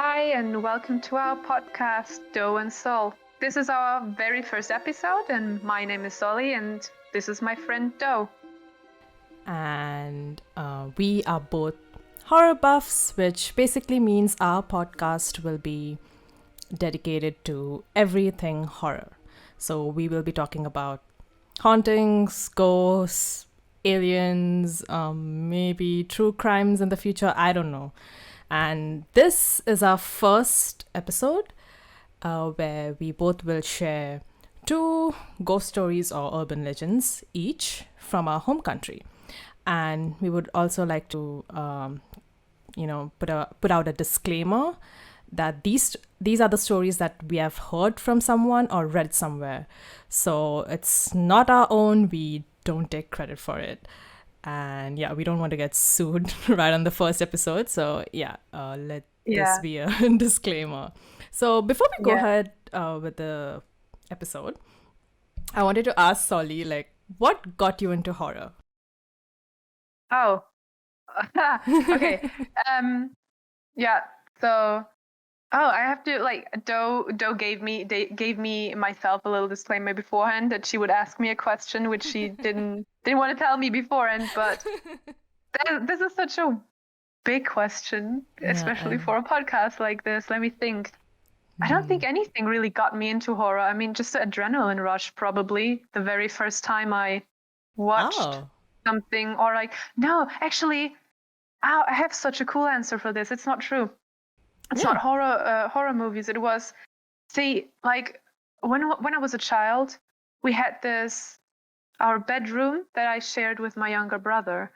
Hi, and welcome to our podcast, Doe and Sol. This is our very first episode, and my name is Solly, and this is my friend Doe. And we are both horror buffs, which basically means our podcast will be dedicated to everything horror. So we will be talking about hauntings, ghosts, aliens, maybe true crimes in the future. I don't know. And this is our first episode where we both will share two ghost stories or urban legends each from our home country. And we would also like to, put out a disclaimer that these are the stories that we have heard from someone or read somewhere. So it's not our own. We don't take credit for it. And yeah, we don't want to get sued right on the first episode. So let this be a disclaimer. So before we go ahead with the episode, I wanted to ask Solly, what got you into horror? Oh, okay. So, I have to Doe gave me myself a little disclaimer beforehand that she would ask me a question which she didn't want to tell me beforehand, but this is such a big question, especially for a podcast like this. Let me think. I don't think anything really got me into horror. I mean, just the adrenaline rush, probably the very first time I watched something, or no, actually, I have such a cool answer for this. It's not true. It's not horror movies. It was, when I was a child, we had our bedroom that I shared with my younger brother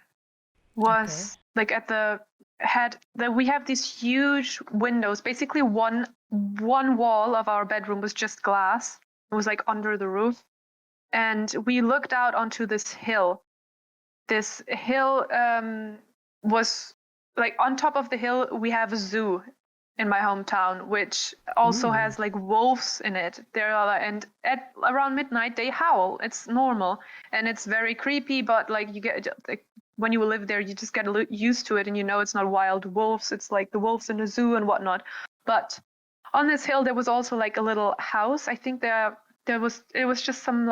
was we have these huge windows. Basically, one wall of our bedroom was just glass. It was under the roof, and we looked out onto this hill. This hill was on top of the hill. We have a zoo in my hometown, which also has wolves in it. And at around midnight they howl. It's normal, and it's very creepy. But you get when you live there, you just get used to it, and it's not wild wolves. It's the wolves in the zoo and whatnot. But on this hill there was also a little house. I think it was just some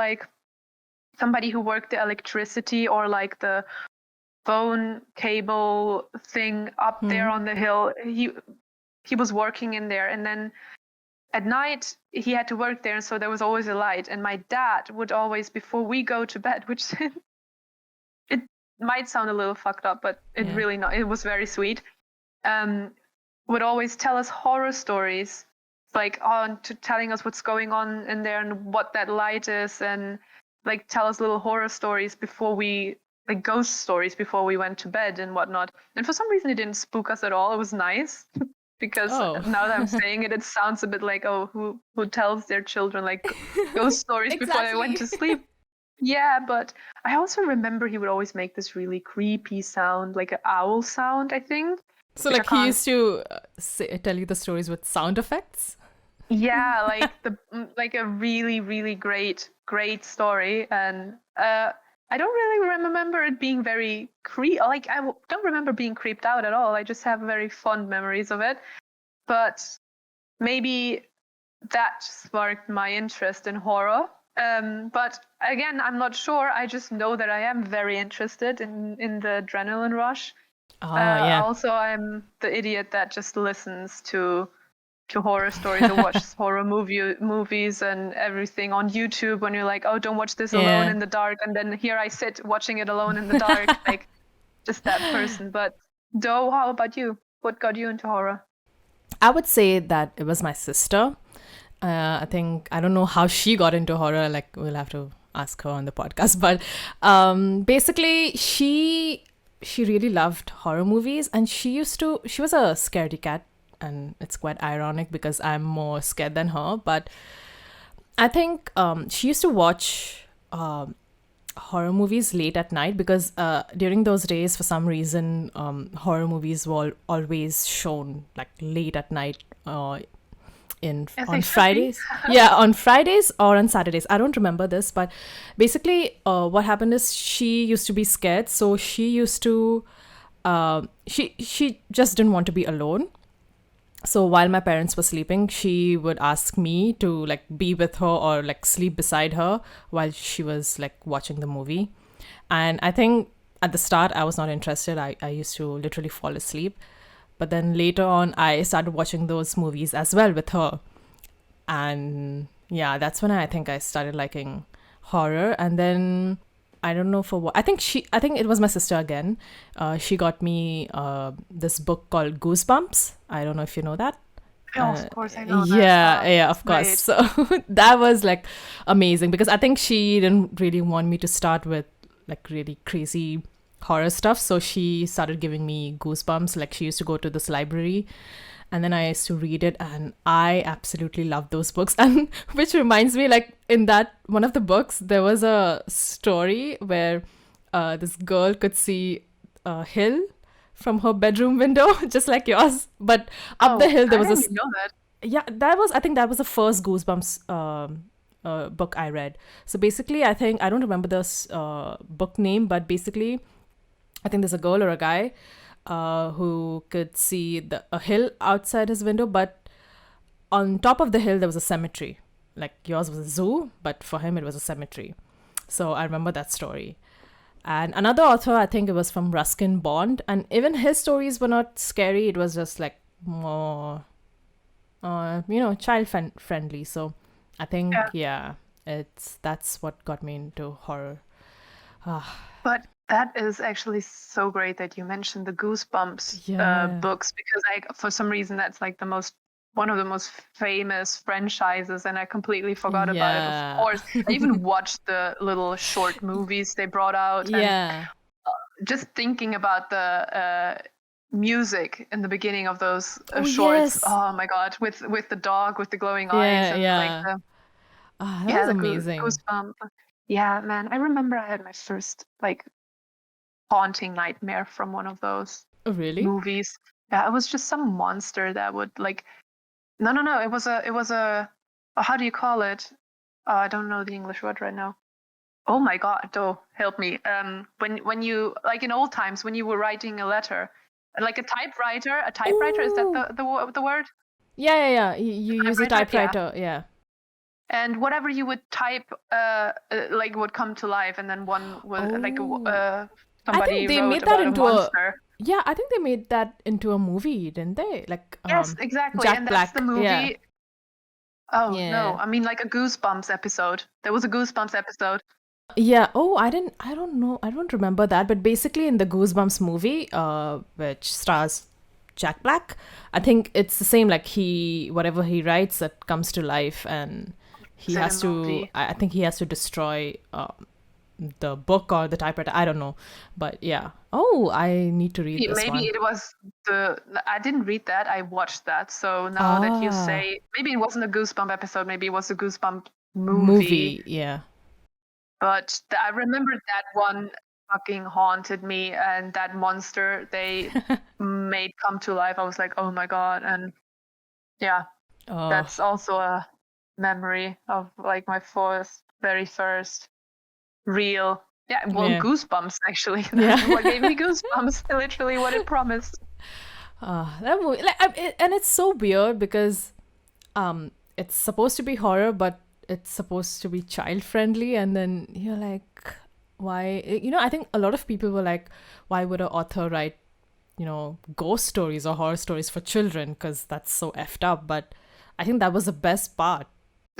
somebody who worked the electricity or the phone cable thing up there on the hill. He was working in there, and then at night he had to work there, and so there was always a light. And my dad would always, before we go to bed, which it might sound a little fucked up, but really not. It was very sweet. Would always tell us horror stories, telling us what's going on in there and what that light is, and tell us little horror stories before we ghost stories before we went to bed and whatnot. And for some reason it didn't spook us at all. It was nice. Because now that I'm saying it, it sounds a bit who tells their children ghost stories before they went to sleep. Yeah, but I also remember he would always make this really creepy sound, an owl sound, I think. So he used to tell you the stories with sound effects? Yeah, a really, really great story. And I don't really remember it being very I don't remember being creeped out at all. I just have very fond memories of it. But maybe that sparked my interest in horror. But again, I'm not sure. I just know that I am very interested in the adrenaline rush. Also, I'm the idiot that just listens to horror stories or watches horror movies and everything on YouTube when you're don't watch this alone in the dark, and then here I sit watching it alone in the dark, just that person. But Doe, how about you? What got you into horror? I would say that it was my sister. I don't know how she got into horror. We'll have to ask her on the podcast. But basically, she really loved horror movies, and she was a scaredy cat. And it's quite ironic because I'm more scared than her. But I think she used to watch horror movies late at night because during those days, for some reason, horror movies were always shown late at night on Fridays. On Fridays or on Saturdays. I don't remember this, but basically what happened is she used to be scared. So she used to, she just didn't want to be alone. So while my parents were sleeping, she would ask me to like be with her or like sleep beside her while she was like watching the movie. And I think at the start I was not interested. I used to literally fall asleep. But then later on I started watching those movies as well with her. And yeah, that's when I think I started liking horror. And then I don't know for what. I think it was my sister again. She got me this book called Goosebumps. I don't know if you know that. Oh, of course, I know that. Yeah, of course. Great. So that was like amazing because I think she didn't really want me to start with like really crazy horror stuff. So she started giving me Goosebumps. Like she used to go to this library and then I used to read it and I absolutely loved those books. And which reminds me, like in that one of the books, there was a story where this girl could see a hill from her bedroom window, just like yours. But up the hill, there was I didn't know that. yeah, I think that was the first Goosebumps book I read. So basically, I think, I don't remember this book name, but basically, I think there's a girl or a guy who could see a hill outside his window, but on top of the hill there was a cemetery. Like yours was a zoo, but for him it was a cemetery. So I remember that story. And another author, I think it was from Ruskin Bond, and even his stories were not scary. It was just like more, child friendly. So I think that's what got me into horror. But that is actually so great that you mentioned the Goosebumps books, because for some reason that's like one of the most famous franchises, and I completely forgot about it. Of course, I even watched the little short movies they brought out. And just thinking about the music in the beginning of those shorts. Yes. Oh my God, with the dog with the glowing eyes and like that was amazing. Goosebumps. Yeah, man, I remember I had my first like haunting nightmare from one of those movies. Yeah, it was just some monster that would like no, it was a how do you call it? I don't know the English word right now. Oh my God, help me. When you, like in old times when you were writing a letter, like a typewriter, is that the word? Yeah. You use a typewriter, yeah. And whatever you would type, like would come to life, and then one would somebody I think they wrote made about that into a monster. Yeah, I think they made that into a movie, didn't they? Like yes, exactly. Jack and Black. That's the movie. Yeah. Oh no, I mean like a Goosebumps episode. There was a Goosebumps episode. Yeah. Oh, I don't know. I don't remember that. But basically, in the Goosebumps movie, which stars Jack Black, I think it's the same. Like whatever he writes, that comes to life, and he has to. I think he has to destroy the book or the typewriter. I don't know, but yeah. Oh, I need to read this one. Maybe it was I didn't read that. I watched that. So now that you say, maybe it wasn't a Goosebump episode. Maybe it was a Goosebump movie. Yeah. But I remember that one fucking haunted me, and that monster they made come to life. I was like, oh my God. And yeah, that's also a memory of like my very first real, Goosebumps actually. That's what gave me goosebumps. Literally what it promised. That movie, and it's so weird because it's supposed to be horror, but it's supposed to be child friendly, and then you're like, why? I think a lot of people were like, why would an author write ghost stories or horror stories for children, because that's so effed up. But I think that was the best part.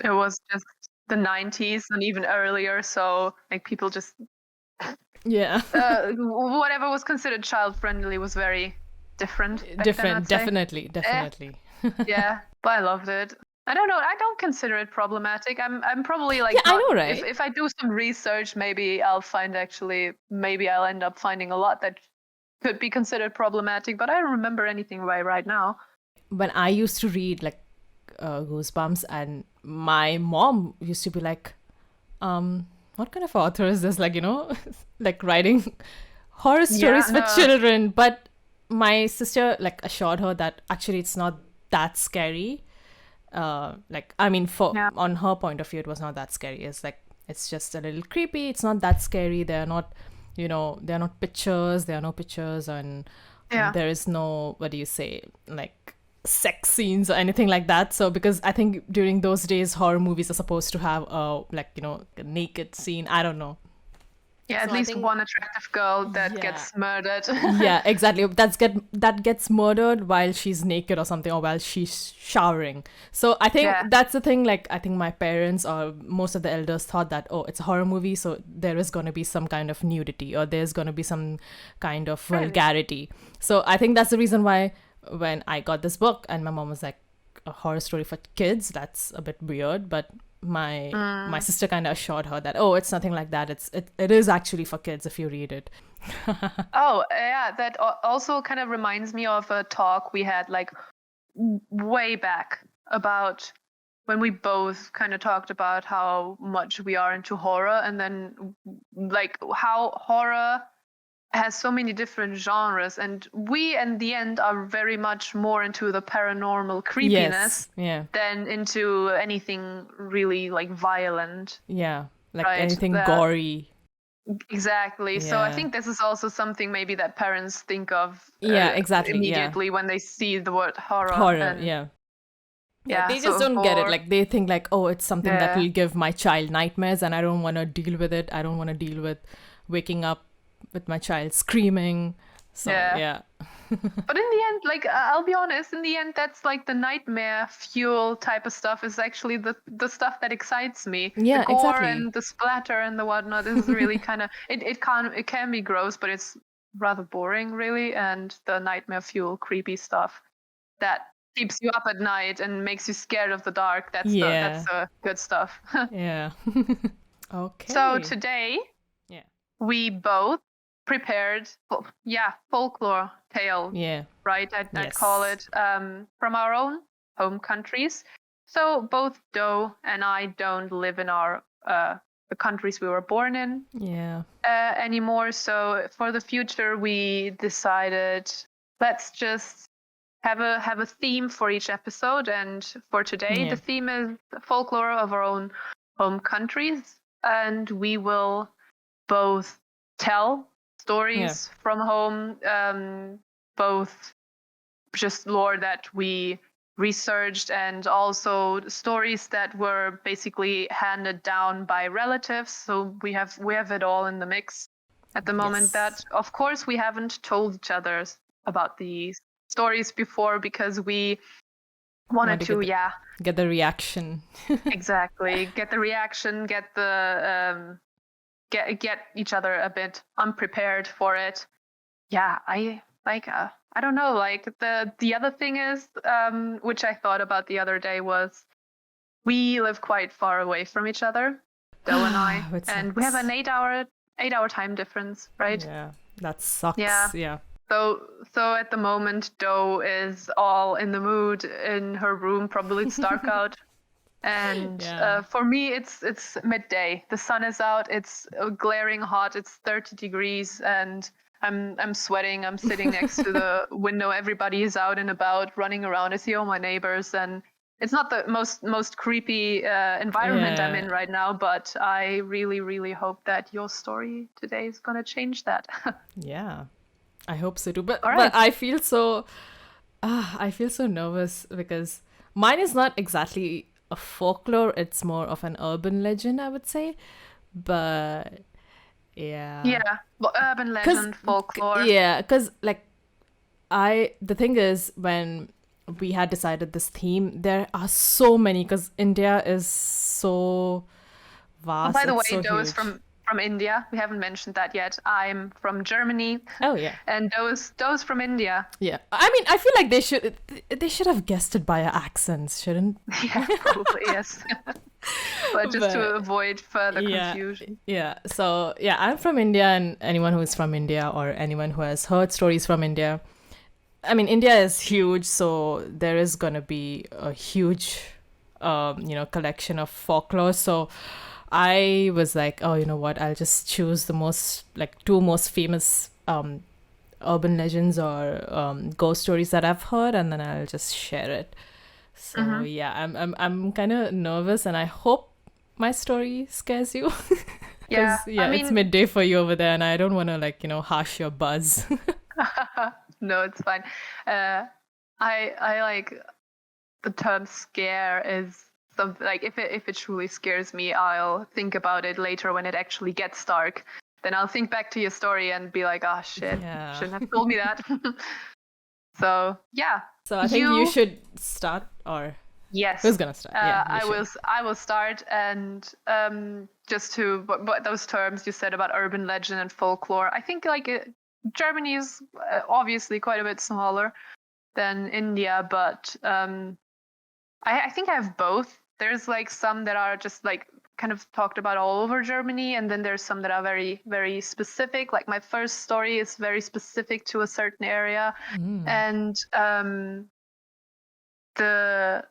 It was just the 90s and even earlier, so like people just whatever was considered child friendly was very different. Definitely. Yeah, but I loved it. I don't know. I don't consider it problematic. I'm probably like, I know, right? If I do some research, maybe I'll end up finding a lot that could be considered problematic. But I don't remember anything right now. When I used to read like Goosebumps, and my mom used to be like, what kind of author is this? Like, like writing horror stories for children. But my sister like assured her that actually it's not that scary. On her point of view, it was not that scary. It's like, it's just a little creepy. It's not that scary. They're not, they're not pictures. There are no pictures, and there is no, what do you say, like sex scenes or anything like that. So because I think during those days horror movies are supposed to have a a naked scene. I don't know. Yeah, at So I least think- one attractive girl that Yeah. gets murdered. Yeah, exactly. That gets murdered while she's naked or something, or while she's showering. So I think Yeah. that's the thing. Like I think my parents or most of the elders thought that, oh, it's a horror movie, so there is going to be some kind of nudity or there's going to be some kind of Really? vulgarity. So I think that's the reason why when I got this book and my mom was like, a horror story for kids, that's a bit weird, but my sister kind of assured her that, oh, it's nothing like that, it is actually for kids if you read it. Oh, yeah, that also kind of reminds me of a talk we had like way back about when we both kind of talked about how much we are into horror, and then like how horror has so many different genres, and we in the end are very much more into the paranormal creepiness Yes, yeah, than into anything really like violent. yeah, like Right, anything that- gory. Exactly. So I Yeah. think this is also something maybe that parents think of Yeah, exactly, yeah. immediately when they see the word horror. Horror, and- yeah. Yeah, They so just don't get it. for- Like they think like, oh, it's something that Yeah. will give my child nightmares and I don't want to deal with it. I don't want to deal with waking up with my child screaming. So Yeah. yeah. But in the end, like I'll be honest, in the end, that's like the nightmare fuel type of stuff is actually the stuff that excites me. Yeah, the gore exactly. and the splatter and the whatnot is really kind of it can be gross, but it's rather boring, really. And the nightmare fuel, creepy stuff that keeps you up at night and makes you scared of the dark. That's Yeah. the good stuff. Yeah. Okay. So today, Yeah. we both prepared, folklore tale, Yeah. right? I'd call Yes. it, from our own home countries. So both Doe and I don't live in our the countries we were born in Yeah. anymore. So for the future, we decided let's just have a theme for each episode. And for today, Yeah. the theme is folklore of our own home countries, and we will both tell stories from home, both just lore that we researched and also stories that were basically handed down by relatives. So we have it all in the mix at the moment. Yes. That of course we haven't told each other about these stories before because we wanted Want to to get the reaction. exactly get the reaction, get the get each other a bit unprepared for it. Yeah, I don't know, like the other thing is, which I thought about the other day, was we live quite far away from each other, Doe and I, Which and we have sucks. an 8-hour time difference, right? Yeah. That sucks. Yeah. Yeah. So at the moment, Doe is all in the mood in her room. Probably it's dark out, and Yeah. for me, it's midday. The sun is out. It's glaring hot. It's 30 degrees, and I'm sweating. I'm sitting next to the window. Everybody is out and about, running around. I see all my neighbors, and it's not the most creepy environment I'm in Yeah. right now. But I really, really hope that your story today is gonna change that. Yeah. I hope so too. But All right. but I feel so nervous because mine is not exactly a folklore, it's more of an urban legend, I would say. But yeah. Yeah, well, urban legend, folklore. Yeah, because like the thing is, when we had decided this theme, there are so many because India is so vast. By the way, it's so Doe is huge. from India. We haven't mentioned that yet. I'm from Germany, Oh yeah. and Doe's from India. Yeah. I mean, I feel like they should have guessed it by our accents, shouldn't? Yeah, probably yes. But just to But- avoid further Yeah. confusion. Yeah. So yeah, I'm from India, and anyone who is from India or anyone who has heard stories from India, I mean, India is huge, so there is gonna be a huge, collection of folklore. So I was like, oh, you know what? I'll just choose the two most famous urban legends or ghost stories that I've heard, and then I'll just share it. So yeah, I'm kind of nervous, and I hope my story scares you. 'Cause, Yeah, I it's mean- midday for you over there, and I don't want to harsh your buzz. No, it's fine. I like the term scare is something like if it truly scares me, I'll think about it later when it actually gets dark. Then I'll think back to your story and be like, oh shit, Yeah. shouldn't have told me that. So yeah. So I think you should start, or Yes. who's gonna start? Yeah, I will start, and just to what those terms you said about urban legend and folklore. I think like Germany is obviously quite a bit smaller than India, but I think I have both. There's like some that are just like kind of talked about all over Germany, and then there's some that are very, very specific. Like my first story is very specific to a certain area, and the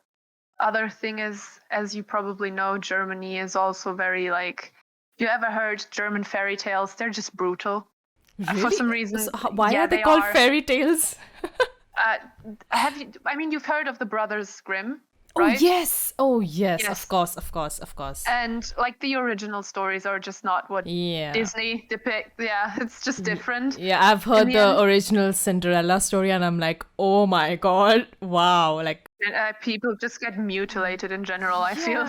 other thing is, as you probably know, Germany is also very like. If you ever heard German fairy tales, they're just brutal. Really? For some reason, So why yeah, are they called fairy tales? Have you? I mean, you've heard of the Brothers Grimm, Oh right? yes. Oh yes. Yes. Of course. And like the original stories are just not what Disney depict. Yeah, it's just different. Yeah, I've heard the original Cinderella story, and I'm like, oh my god, wow, like. And, people just get mutilated in general, I feel.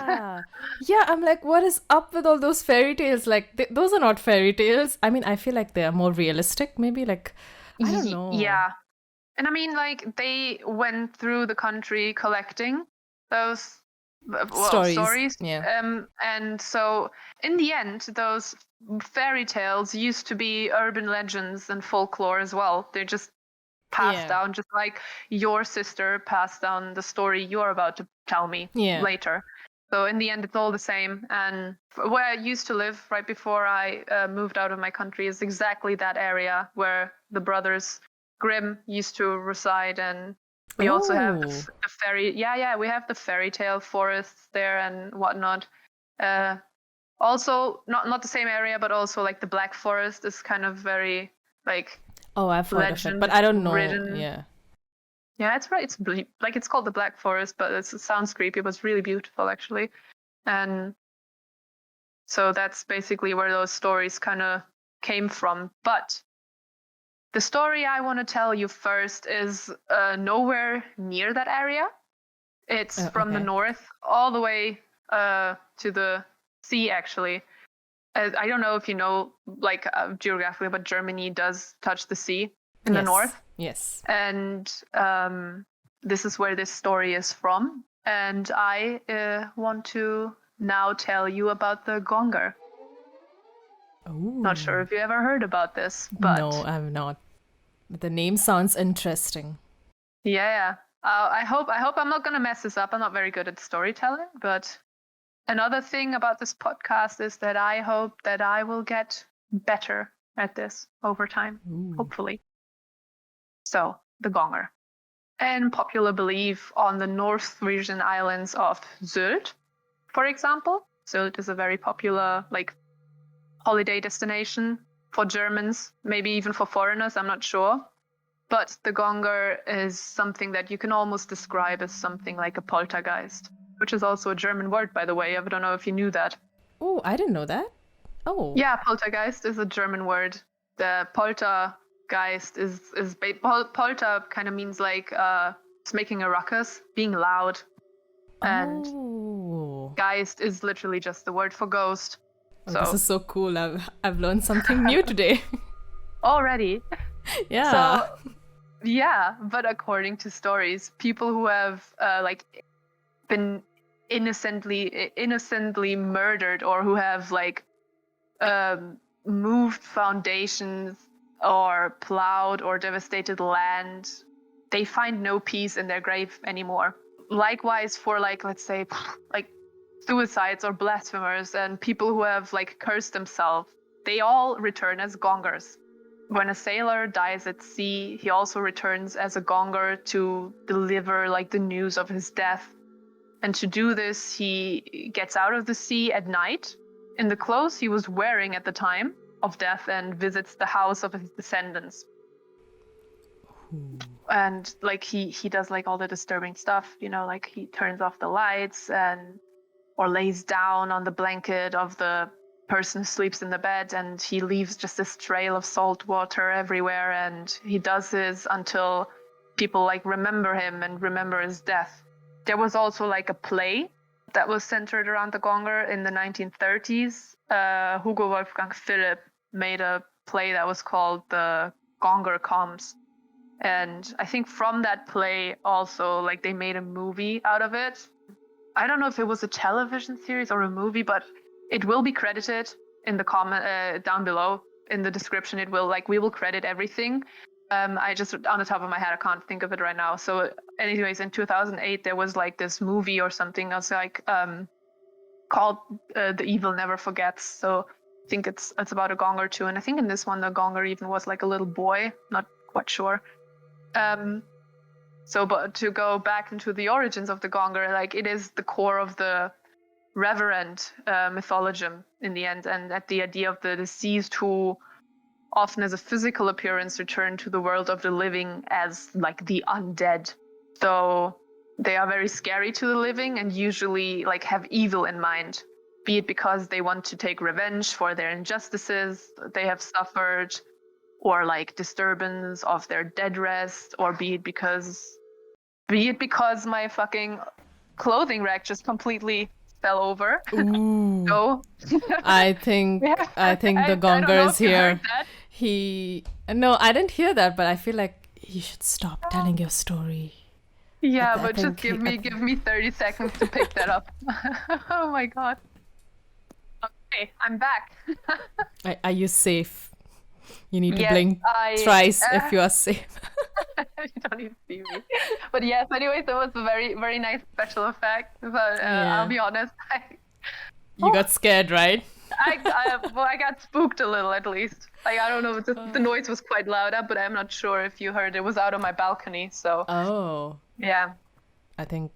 Yeah, I'm like, what is up with all those fairy tales? Like, those are not fairy tales. I mean, I feel like they are more realistic, maybe. Like, I don't know. Yeah. And I mean, like, they went through the country collecting those stories. Yeah. And so, in the end, those fairy tales used to be urban legends and folklore as well. They're just passed down, just like your sister passed down the story you're about to tell me later. So in the end, it's all the same. And where I used to live right before I moved out of my country is exactly that area where the brothers Grimm used to reside. And we also have the fairy. Yeah, we have the fairy tale forests there and whatnot. Also, not the same area, but also like the Black Forest is kind of very like. Oh, I've heard of it, but I don't know. Yeah, it's right. It's like it's called the Black Forest, but it sounds creepy, but it's really beautiful actually. And so that's basically where those stories kind of came from. But the story I want to tell you first is nowhere near that area. It's from the north all the way to the sea, actually. I don't know if you know, like geographically, but Germany does touch the sea in the north. Yes. And this is where this story is from. And I want to now tell you about the Gonger. Ooh. Not sure if you ever heard about this, but no, I've not. But the name sounds interesting. Yeah. I hope I'm not gonna mess this up. I'm not very good at storytelling, but. Another thing about this podcast is that I hope that I will get better at this over time, hopefully. So, the Gonger. In popular belief on the North Frisian islands of Sylt, for example. Sylt is a very popular holiday destination for Germans, maybe even for foreigners, I'm not sure. But the Gonger is something that you can almost describe as something like a poltergeist. Which is also a German word, by the way. I don't know if you knew that. Oh, I didn't know that. Oh. Yeah, poltergeist is a German word. The poltergeist is polter kind of means like it's making a ruckus, being loud. And geist is literally just the word for ghost. So this is so cool. I've learned something new today. Already. Yeah. So but according to stories, people who have been innocently murdered or who have moved foundations or plowed or devastated land, they find no peace in their grave anymore. Likewise for let's say suicides or blasphemers and people who have cursed themselves, they all return as gongers. When a sailor dies at sea, he also returns as a gonger to deliver the news of his death. And to do this, he gets out of the sea at night in the clothes he was wearing at the time of death and visits the house of his descendants. And he does all the disturbing stuff, he turns off the lights or lays down on the blanket of the person who sleeps in the bed, and he leaves just this trail of salt water everywhere. And he does this until people like remember him and remember his death. There was also like a play that was centered around the Gonger in the 1930s. Hugo Wolfgang Philipp made a play that was called The Gonger Comes. And I think from that play also, like, they made a movie out of it. I don't know if it was a television series or a movie, but it will be credited in the comment down below in the description. It will, like, we will credit everything. I just, on the top of my head, I can't think of it right now. So anyways, in 2008, there was like this movie or something else, like called The Evil Never Forgets. So I think it's about a Gonger too. And I think in this one, the Gonger even was like a little boy, not quite sure. But to go back into the origins of the Gonger, like, it is the core of the reverent mythology in the end, and at the idea of the deceased who often as a physical appearance return to the world of the living as like the undead. So they are very scary to the living and usually like have evil in mind, be it because they want to take revenge for their injustices they have suffered, or like disturbance of their dead rest, or be it because my fucking clothing rack just completely fell over. Ooh. So I think yeah. the I don't know Gonger is if you here. heard that. No, I didn't hear that, but I feel like you should stop telling your story. Yeah, I but just think give me 30 seconds to pick that up. Oh my god. Okay, I'm back. Are you safe? You need to Yes, blink thrice if you are safe. You don't even see me. But yes, anyways, it was a very, very nice special effect. But I'll be honest, You got scared, right? I got spooked a little at least. Like, I don't know, the noise was quite loud up, but I'm not sure if you heard. It was out on my balcony, so Oh. yeah. I think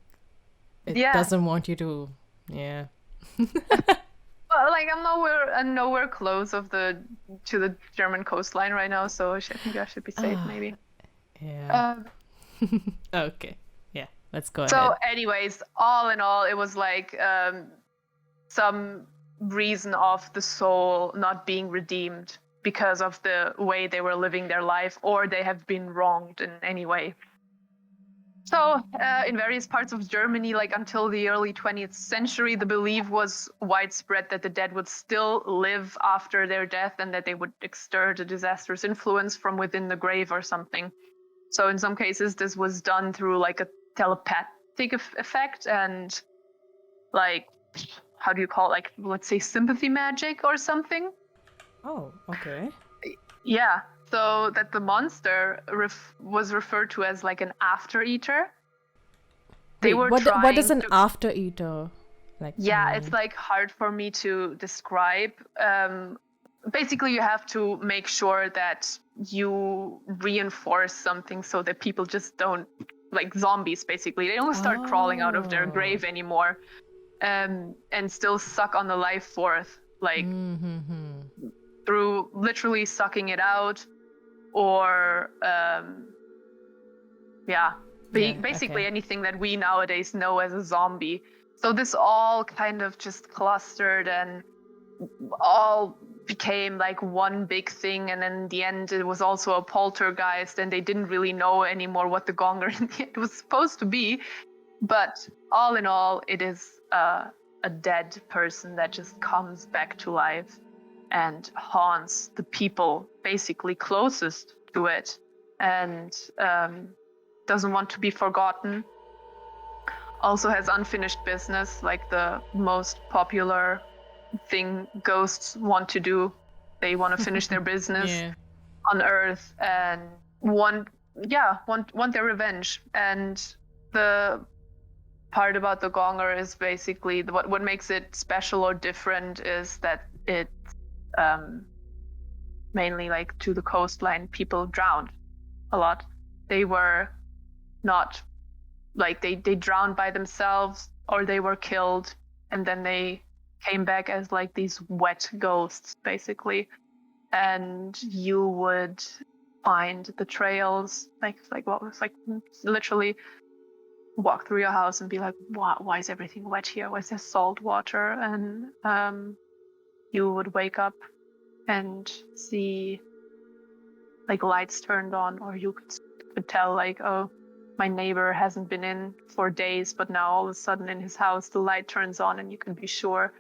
it Yeah. doesn't want you to. Yeah. Well, like, I'm nowhere close to the German coastline right now, so I think I should be safe, maybe. Yeah. Okay. Yeah. Let's go So, ahead. anyways, all in all, it was like some reason of the soul not being redeemed because of the way they were living their life, or they have been wronged in any way. So, in various parts of Germany, like until the early 20th century, the belief was widespread that the dead would still live after their death and that they would exert a disastrous influence from within the grave or something. So in some cases, this was done through like a telepathic effect and like, how do you call it? Like, let's say sympathy magic or something. Oh, okay. Yeah. So that the monster was referred to as like an after eater. They were what is an after eater? Like, yeah, it's like hard for me to describe. Basically, you have to make sure that you reinforce something so that people just don't, like zombies, basically. They don't start crawling out of their grave anymore, and still suck on the life force, like through literally sucking it out, or basically anything that we nowadays know as a zombie. So this all kind of just clustered and all became like one big thing, and then in the end it was also a poltergeist, and they didn't really know anymore what the Gonger in the end was supposed to be. But all in all, it is a dead person that just comes back to life and haunts the people basically closest to it, and doesn't want to be forgotten. Also has unfinished business, like the most popular thing ghosts want to do. They want to finish their business on Earth and want their revenge. And the part about the Gonger is basically what makes it special or different is that it's mainly like to the coastline. People drowned a lot. They were not like they drowned by themselves, or they were killed, and then they came back as like these wet ghosts basically, and you would find the trails, like what was like literally walk through your house and be like, why is everything wet here? Why is there salt water? And you would wake up and see like lights turned on, or you could could tell like, oh, my neighbor hasn't been in for days, but now all of a sudden in his house the light turns on and you can be sure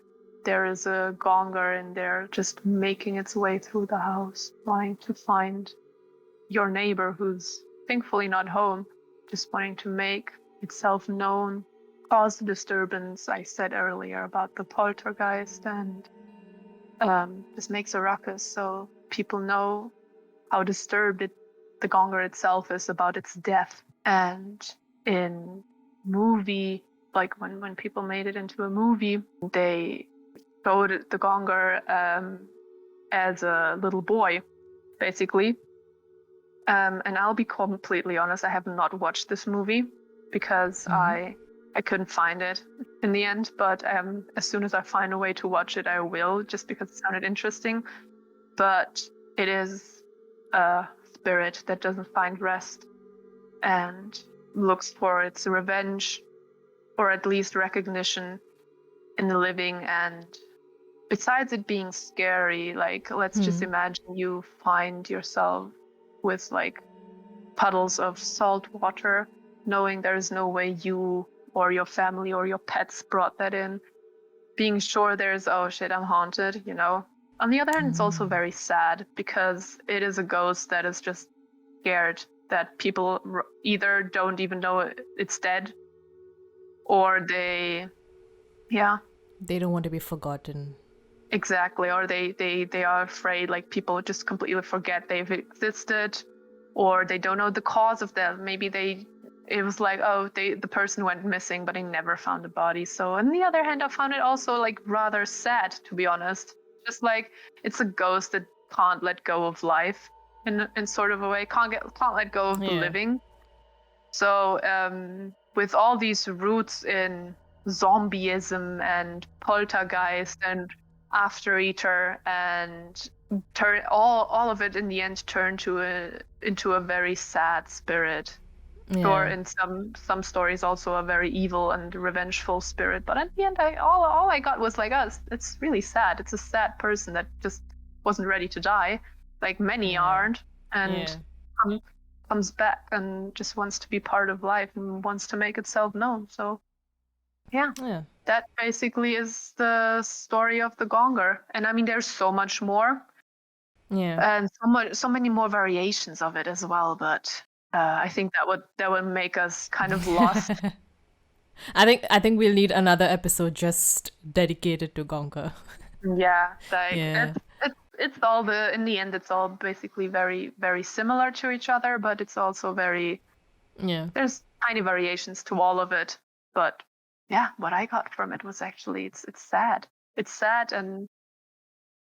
there is a gonger in there just making its way through the house, trying to find your neighbor who's thankfully not home, just wanting to make itself known, cause the disturbance I said earlier about the poltergeist, and just makes a ruckus so people know how disturbed the gonger itself is about its death. And in movie, like when people made it into a movie, they showed the gonger as a little boy, basically. And I'll be completely honest, I have not watched this movie because I couldn't find it in the end. But as soon as I find a way to watch it, I will, just because it sounded interesting. But it is a spirit that doesn't find rest and looks for its revenge, or at least recognition in the living. And besides it being scary, like, let's just imagine you find yourself with like puddles of salt water, knowing there's no way you or your family or your pets brought that in, being sure there's, oh shit, I'm haunted, you know. On the other hand, it's also very sad because it is a ghost that is just scared that people either don't even know it's dead, or they don't want to be forgotten. Exactly, or they are afraid like people just completely forget they've existed, or they don't know the cause of death. Maybe it was like, oh, the person went missing but they never found a body. So on the other hand, I found it also like rather sad, to be honest. Just like it's a ghost that can't let go of life in sort of a way, can't let go of the living. So with all these roots in zombieism and poltergeist and after eater, and turn all of it in the end turned into a very sad spirit, or in some stories also a very evil and revengeful spirit. But at the end, all I got was like, oh, it's really sad. It's a sad person that just wasn't ready to die, like many aren't, and comes back and just wants to be part of life and wants to make itself known. So yeah. That basically is the story of the gonger. And I mean, there's so much more. And so many more variations of it as well. But I think that would make us kind of lost. I think we'll need another episode just dedicated to gonger. Yeah, like it's all in the end, it's all basically very, very similar to each other, but it's also very there's tiny variations to all of it. But yeah, what I got from it was actually it's sad. It's sad, and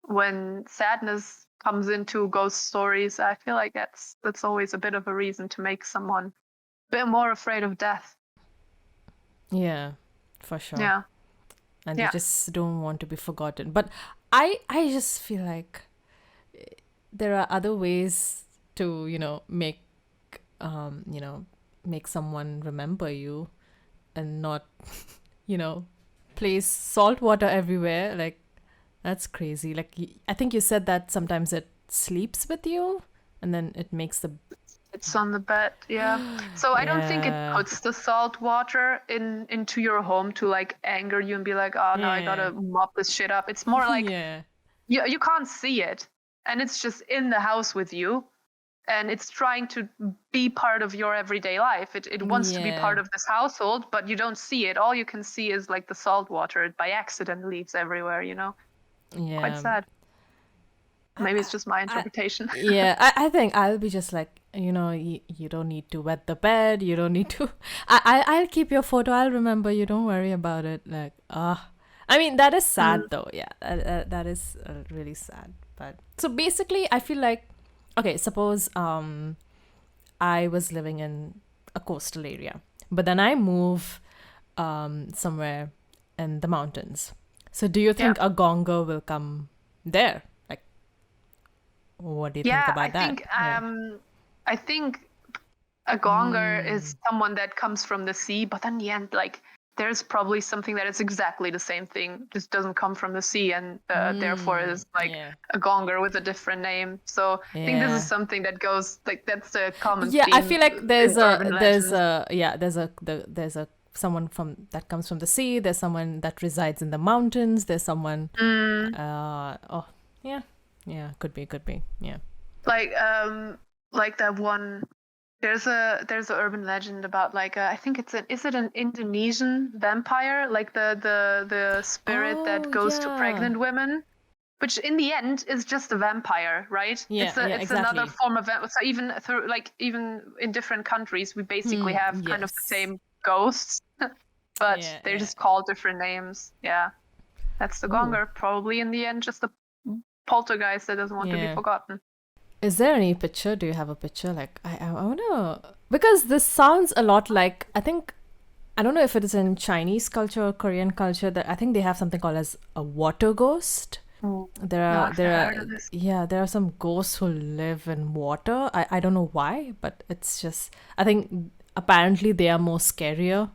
when sadness comes into ghost stories, I feel like that's always a bit of a reason to make someone a bit more afraid of death. Yeah, for sure. Yeah. And they just don't want to be forgotten. But I just feel like there are other ways to, make someone remember you and not, place salt water everywhere. Like, that's crazy. Like, I think you said that sometimes it sleeps with you and then it makes it's on the bed, yeah. So I don't think it puts the salt water into your home to like anger you and be like, oh no, I gotta mop this shit up. It's more like you can't see it, and it's just in the house with you, and it's trying to be part of your everyday life. It wants to be part of this household, but you don't see it. All you can see is like the salt water. It by accident leaves everywhere, Yeah. Quite sad. Maybe it's just my interpretation. I think I'll be just like, you don't need to wet the bed. You don't need to. I'll keep your photo. I'll remember you. Don't worry about it. Like, I mean, that is sad though. Yeah, that is really sad. But so basically, I feel like, okay, suppose I was living in a coastal area, but then I move somewhere in the mountains. So do you think a gonger will come there? Like, what do you think about that? I think a gonger is someone that comes from the sea, but in the end, like there's probably something that is exactly the same thing, just doesn't come from the sea, and therefore is like a gonger with a different name. So I think this is something that goes like, that's the common theme. I feel like there's a there's a someone from that comes from the sea. There's someone that resides in the mountains. There's someone. Could be. Yeah. Like that one. There's a urban legend about like I think is it an Indonesian vampire, like the spirit that goes to pregnant women, which in the end is just a vampire, right? It's exactly. another form of so even in different countries we basically have kind of the same ghosts, but they're just called different names. Yeah, that's the gonger. Probably in the end just a poltergeist that doesn't want to be forgotten. Is there any picture? Do you have a picture? Like, I want to... Because this sounds a lot like... I don't know if it is in Chinese culture or Korean culture, that I think they have something called as a water ghost. There are some ghosts who live in water. I don't know why, but it's just... I think apparently they are more scarier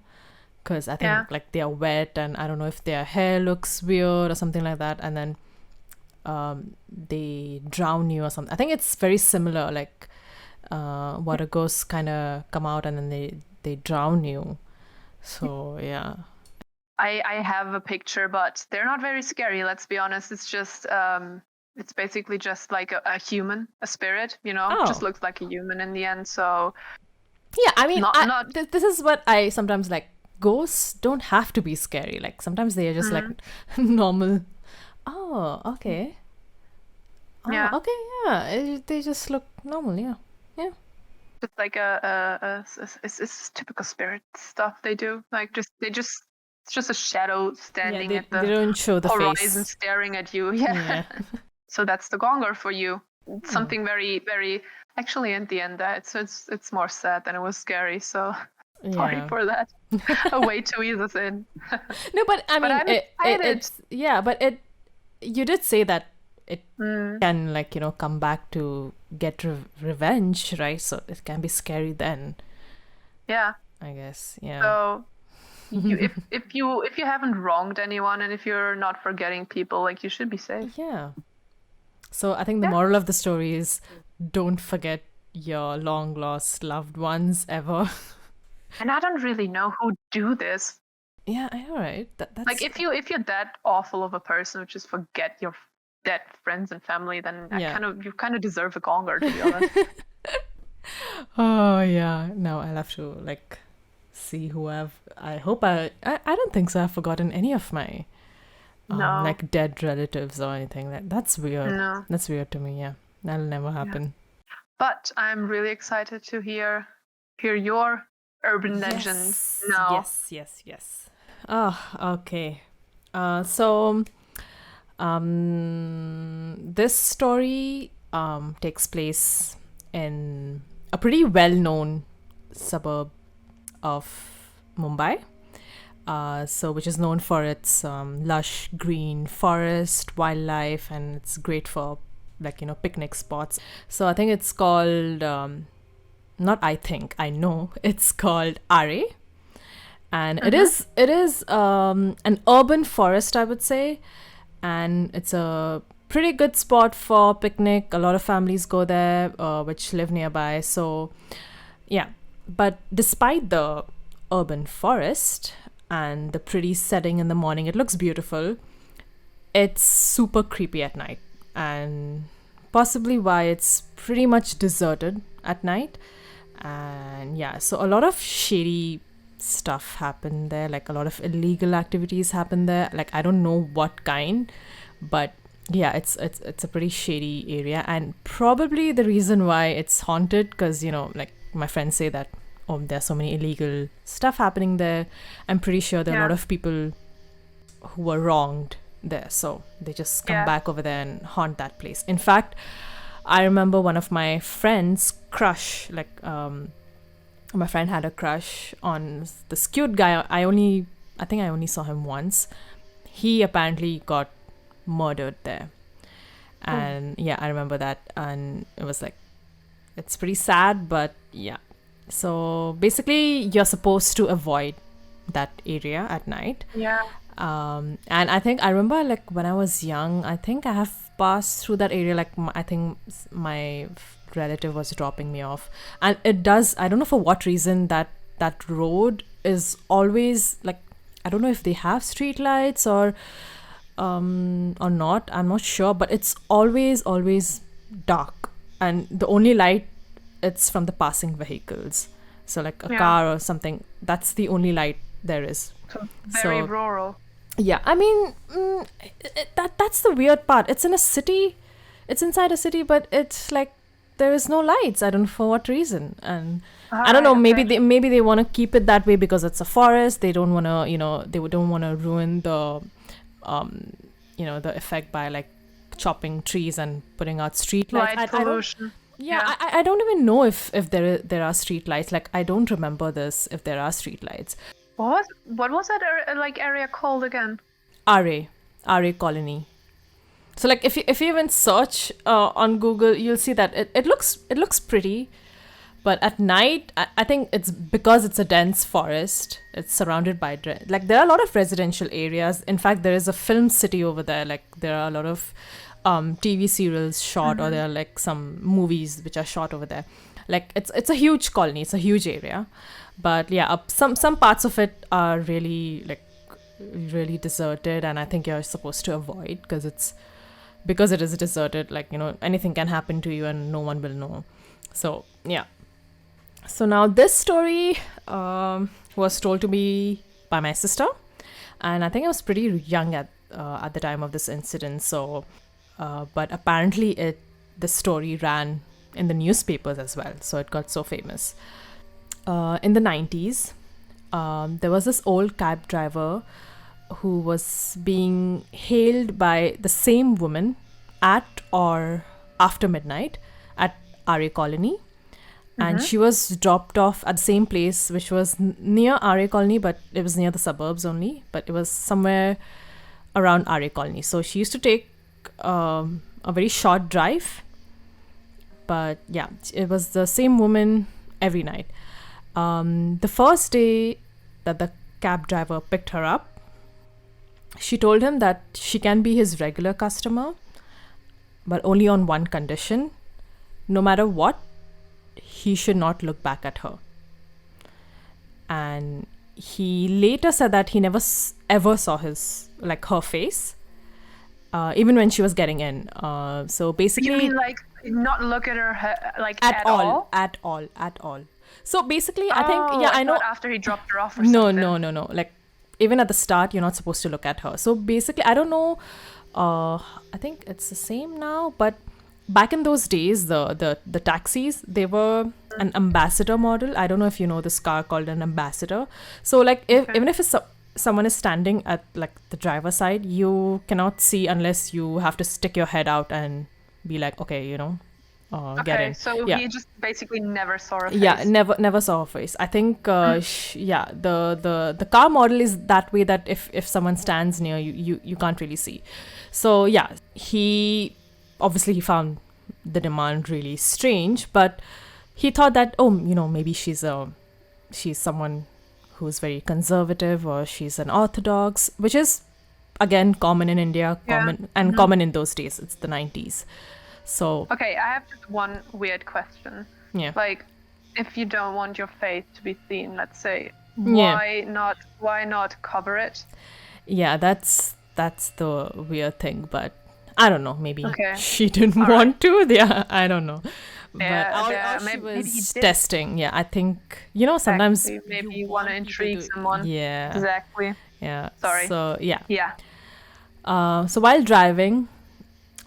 because I think like they are wet, and I don't know if their hair looks weird or something like that. And then... they drown you or something. I think it's very similar, like water ghosts kind of come out and then they drown you. So yeah, I have a picture, but they're not very scary, let's be honest. It's just it's basically just like a human, a spirit, you know. It just looks like a human in the end. So yeah, I mean, this is what I sometimes like. Ghosts don't have to be scary. Like sometimes they are just like normal. Oh, okay. They just look normal. Yeah. Just like it's typical spirit stuff they do. Like it's just a shadow standing at the they don't show the horizon, face. staring at you. Yeah. So that's the gonger for you. It's something very, very. Actually, in the end, it's more sad than it was scary. So sorry for that. A way to ease us in. No, but I mean, you did say that it can, like, you know, come back to get revenge, right? So it can be scary then. Yeah. I guess. Yeah. So if you haven't wronged anyone and if you're not forgetting people, like, you should be safe. Yeah. So I think the moral of the story is don't forget your long lost loved ones ever. And I don't really know who do this. Yeah, I know, right? That's... Like, if you're that awful of a person who just forget your dead friends and family, then you kind of deserve a gonger, to be honest. Oh yeah, now I'll have to like see who I hope I don't think so. I've forgotten any of my like dead relatives or anything. That's weird. No. That's weird to me. Yeah, that'll never happen. But I'm really excited to hear your urban legends now. Yes. Oh, okay. So this story takes place in a pretty well-known suburb of Mumbai, which is known for its lush green forest, wildlife, and it's great for, like, you know, picnic spots. So I think it's called I know it's called Are. And it is an urban forest, I would say, and it's a pretty good spot for picnic. A lot of families go there, which live nearby. So yeah, but despite the urban forest and the pretty setting in the morning, it looks beautiful. It's super creepy at night, and possibly why it's pretty much deserted at night. And yeah, so a lot of shady stuff happen there, like a lot of illegal activities happen there. Like, I don't know what kind, but yeah, it's a pretty shady area, and probably the reason why it's haunted, because, you know, like my friends say that there's so many illegal stuff happening there. I'm pretty sure there are a lot of people who were wronged there, so they just come back over there and haunt that place. In fact, I remember one of my friends' crush, like my friend had a crush on this cute guy. I think I only saw him once. He apparently got murdered there. And yeah, I remember that. And it was like, it's pretty sad, but yeah. So basically, you're supposed to avoid that area at night. Yeah. And I think I remember, like, when I was young, I think I have passed through that area. Like, I think my relative was dropping me off, and it does. I don't know for what reason that road is always like. I don't know if they have street lights or not. I'm not sure, but it's always dark, and the only light it's from the passing vehicles. So like a car or something. That's the only light there is. So very rural. Yeah, I mean, that's the weird part. It's in a city, it's inside a city, but it's like there is no lights. I don't know for what reason, and I don't know. Maybe they want to keep it that way because it's a forest. They don't want to, they don't want to ruin the, the effect by like chopping trees and putting out street lights. Light pollution. I don't even know if there are street lights. Like I don't remember this if there are street lights. What was that area called again? RA colony. So like if you even search on Google, you'll see that it looks pretty, but at night I think it's because it's a dense forest. It's surrounded by like there are a lot of residential areas. In fact, there is a film city over there. Like there are a lot of TV serials shot, or there are like some movies which are shot over there. Like it's a huge colony. It's a huge area, but yeah, some parts of it are really deserted, and I think you're supposed to avoid because it is deserted. Like anything can happen to you, and no one will know. So yeah. So now this story was told to me by my sister, and I think I was pretty young at the time of this incident. So, but apparently the story ran in the newspapers as well. So it got so famous. In the 90s, there was this old cab driver who was being hailed by the same woman at or after midnight at RA Colony. And she was dropped off at the same place, which was near RA Colony, but it was near the suburbs only. But it was somewhere around RA Colony. So she used to take a very short drive. But yeah, it was the same woman every night. The first day that the cab driver picked her up, she told him that she can be his regular customer, but only on one condition. No matter what, he should not look back at her. And he later said that he never ever saw her face, even when she was getting in. So basically, you mean like not look at her at all. So basically, I think I know. After he dropped her off or something. No. Like even at the start, you're not supposed to look at her. So basically, I don't know. I think it's the same now, but back in those days, the taxis, they were an ambassador model. I don't know if you know this car called an ambassador. So like even if someone is standing at like the driver's side, you cannot see unless you have to stick your head out and be like, okay, get in. So he just basically never saw her face. Yeah, never saw her face. I think the car model is that way, that if someone stands near you can't really see. So yeah, he found the demand really strange, but he thought that maybe she's someone who's very conservative, or she's an orthodox, which is again common in India, common in those days. It's the 90s. So okay, I have just one weird question. Yeah. Like, if you don't want your face to be seen, let's say, why not cover it? Yeah, that's the weird thing, but I don't know. Maybe she didn't All want to. Yeah, I don't know. Yeah, But maybe was he did. testing. Yeah, I think sometimes maybe you want to intrigue someone. Yeah. Exactly. Yeah. Sorry. So yeah. Yeah. So while driving,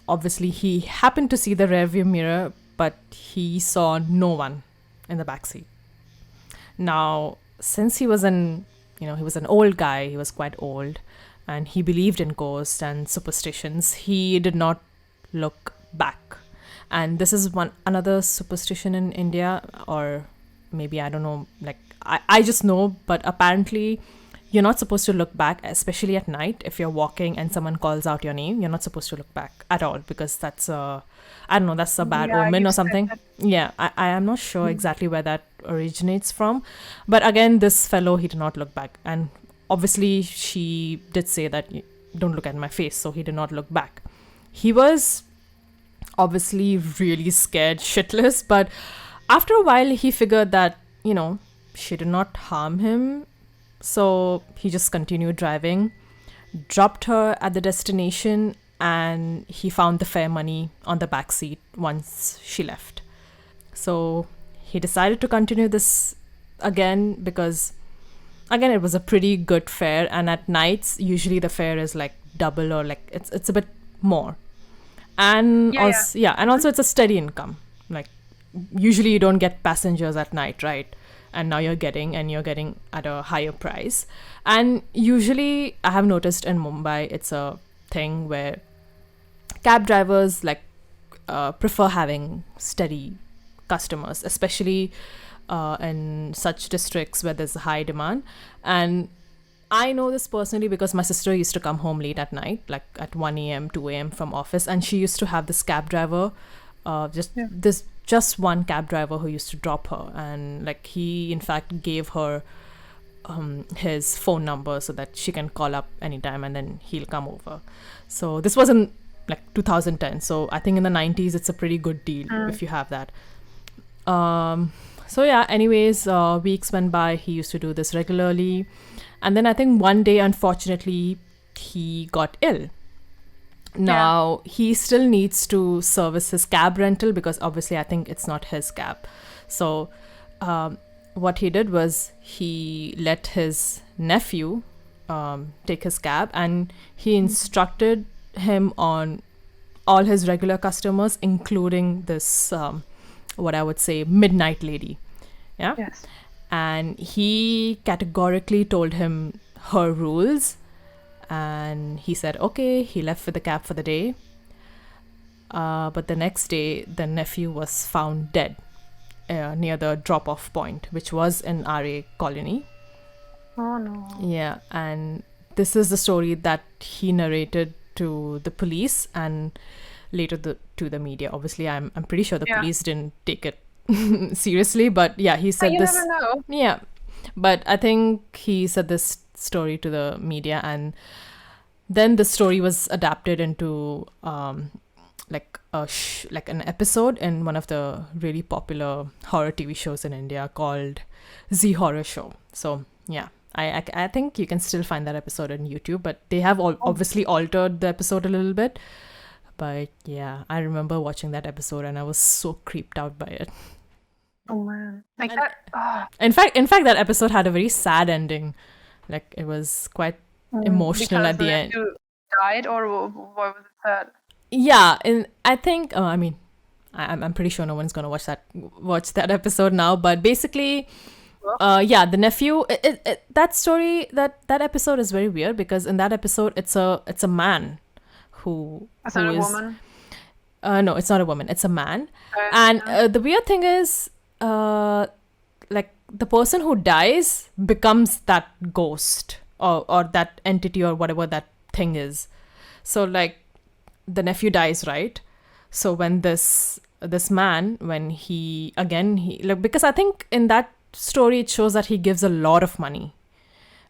obviously he happened to see the rearview mirror, but he saw no one in the backseat. Now, since he was an old guy, he was quite old, and he believed in ghosts and superstitions, he did not look back. And this is another superstition in India, or maybe I don't know, like I just know, but apparently you're not supposed to look back, especially at night. If you're walking and someone calls out your name, you're not supposed to look back at all, because that's a, I don't know, that's a bad Yeah, omen you or said something. that. Yeah, I am not sure exactly where that originates from. But again, this fellow, he did not look back. And obviously, she did say that, don't look at my face. So he did not look back. He was obviously really scared shitless. But after a while, he figured that, she did not harm him. So he just continued driving, dropped her at the destination, and he found the fare money on the back seat once she left. So he decided to continue this again because, again, it was a pretty good fare. And at nights, usually the fare is like double, or like it's a bit more. And also it's a steady income. Like, usually you don't get passengers at night, right? And now you're getting at a higher price. And usually I have noticed in Mumbai, it's a thing where cab drivers prefer having steady customers, especially in such districts where there's a high demand. And I know this personally because my sister used to come home late at night, like at 1 a.m., 2 a.m. from office, and she used to have this cab driver, just one cab driver who used to drop her. And like, he in fact gave her his phone number so that she can call up anytime and then he'll come over. So this was in like 2010. So I think in the 90s, it's a pretty good deal if you have that. So yeah, anyways, weeks went by. He used to do this regularly. And then I think one day, unfortunately, he got ill. Now, he still needs to service his cab rental because obviously I think it's not his cab. So what he did was he let his nephew take his cab, and he instructed him on all his regular customers, including this, what I would say, midnight lady. Yeah. Yes. And he categorically told him her rules. And he said, okay, he left with the cab for the day. But the next day, the nephew was found dead near the drop-off point, which was in RA colony. Oh, no. Yeah, and this is the story that he narrated to the police and later to the media. Obviously, I'm pretty sure the police didn't take it seriously, but yeah, he said this. You never know. Yeah, but I think he said this story to the media, and then the story was adapted into like an episode in one of the really popular horror TV shows in India called Z Horror Show. So yeah, I think you can still find that episode on YouTube, but they have obviously altered the episode a little bit. But yeah, I remember watching that episode and I was so creeped out by it. Oh man, like that. In fact, that episode had a very sad ending. Like, it was quite emotional at the end. You died, or what was it sad? Yeah, and I think, I'm pretty sure no one's gonna watch that episode now. But basically, the nephew. That story, that episode is very weird because in that episode, it's a man who. It's not a woman. No, it's not a woman. It's a man. And the weird thing is, like, the person who dies becomes that ghost or that entity or whatever that thing is. So like, the nephew dies, right? So when this man, when he because I think in that story it shows that he gives a lot of money,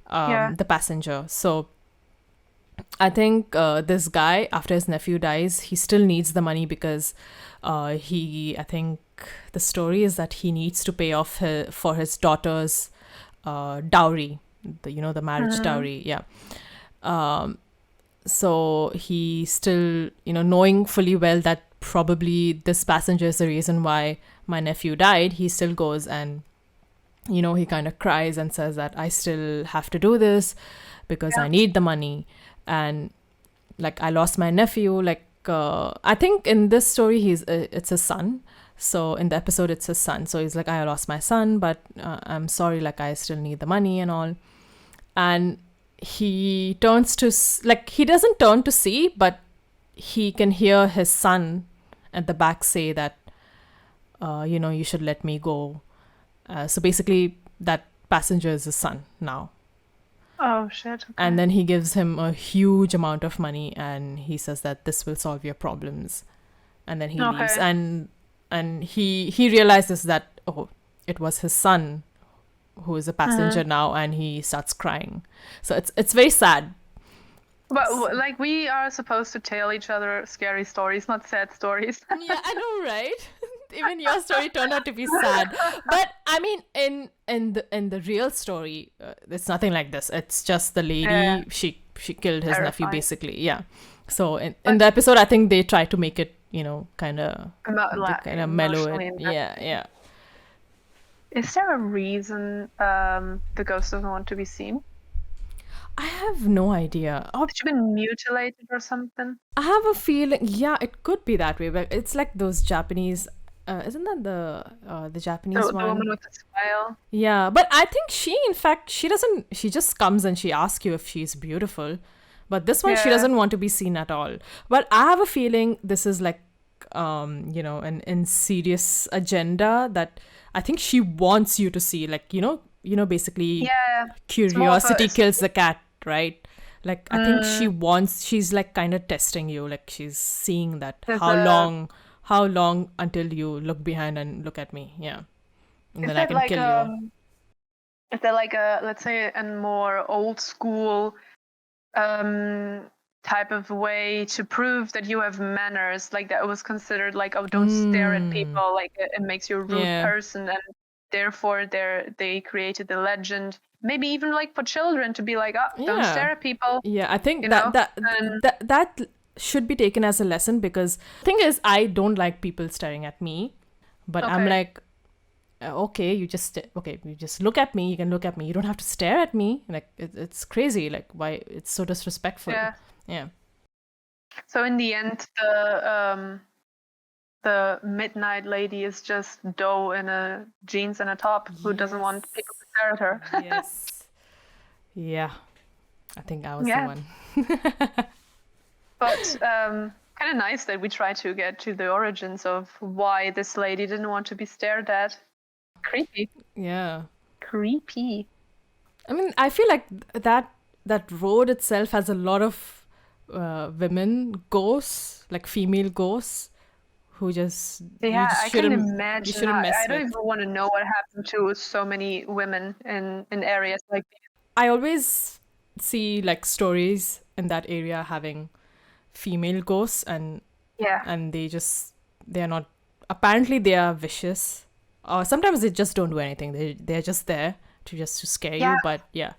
the passenger. So I think this guy, after his nephew dies, he still needs the money because I think the story is that he needs to pay off for his daughter's dowry, the marriage dowry. Yeah. So he still, knowing fully well that probably this passenger is the reason why my nephew died, he still goes and, he kind of cries and says that I still have to do this because I need the money. And like, I lost my nephew. Like, I think in this story, it's his son. So in the episode, it's his son. So he's like, I lost my son, but I'm sorry, like, I still need the money and all. And he turns to, like, he doesn't turn to see, but he can hear his son at the back say that, you should let me go. So basically, that passenger is his son now. Oh shit. Okay. And then he gives him a huge amount of money, and he says that this will solve your problems. And then he leaves, and he realizes that, oh, it was his son who is a passenger now, and he starts crying. So it's very sad. But like, we are supposed to tell each other scary stories, not sad stories. Yeah, I know, right? Even your story turned out to be sad. But I mean, in the real story, it's nothing like this. It's just the lady. Yeah. She killed his nephew, Terrifying. basically. Yeah. So in the episode, I think they try to make it, kind of mellow Emotionally it. Yeah, impacting. yeah. Is there a reason the ghost doesn't want to be seen? I have no idea. Has she been mutilated or something? I have a feeling, yeah, it could be that way. But it's like those Japanese. Isn't that the Japanese The one? woman with the smile. Yeah, but I think in fact, she doesn't. She just comes and she asks you if she's beautiful. But this one, she Yeah. doesn't want to be seen at all. But I have a feeling this is like, an insidious agenda that I think she wants you to see. Like, basically, Yeah. curiosity kills the cat, right? Like, I think she's like kind of testing you. Like, she's seeing that There's how long until you look behind and look at me. Yeah. And Is then I that can like kill you. is there like a, let's say, a more old school type of way to prove that you have manners, like that was considered like, oh, don't stare at people, like it makes you a rude Yeah. person, and therefore they created the legend, maybe even like for children, to be like, oh, don't Yeah. stare at people. Yeah, I think You that know? that should be taken as a lesson, because the thing is, I don't like people staring at me, but I'm Okay. like, okay, you just look at me. You can look at me. You don't have to stare at me. Like, it's crazy. Like, why it's so disrespectful. Yeah. Yeah. So in the end, the midnight lady is just dough in a jeans and a top who doesn't want people to stare at her. Yes. Yeah. I think I was Yeah. the one. But kind of nice that we try to get to the origins of why this lady didn't want to be stared at. Creepy. Yeah. Creepy. I mean, I feel like that road itself has a lot of women ghosts, like female ghosts, who just Yeah, I can you imagine. shouldn't mess I don't with. even want to know what happened to so many women in areas like these. I always see like stories in that area having female ghosts, and Yeah. they're not, apparently they are vicious, or sometimes they just don't do anything. They're just there to scare you. Yeah. But yeah,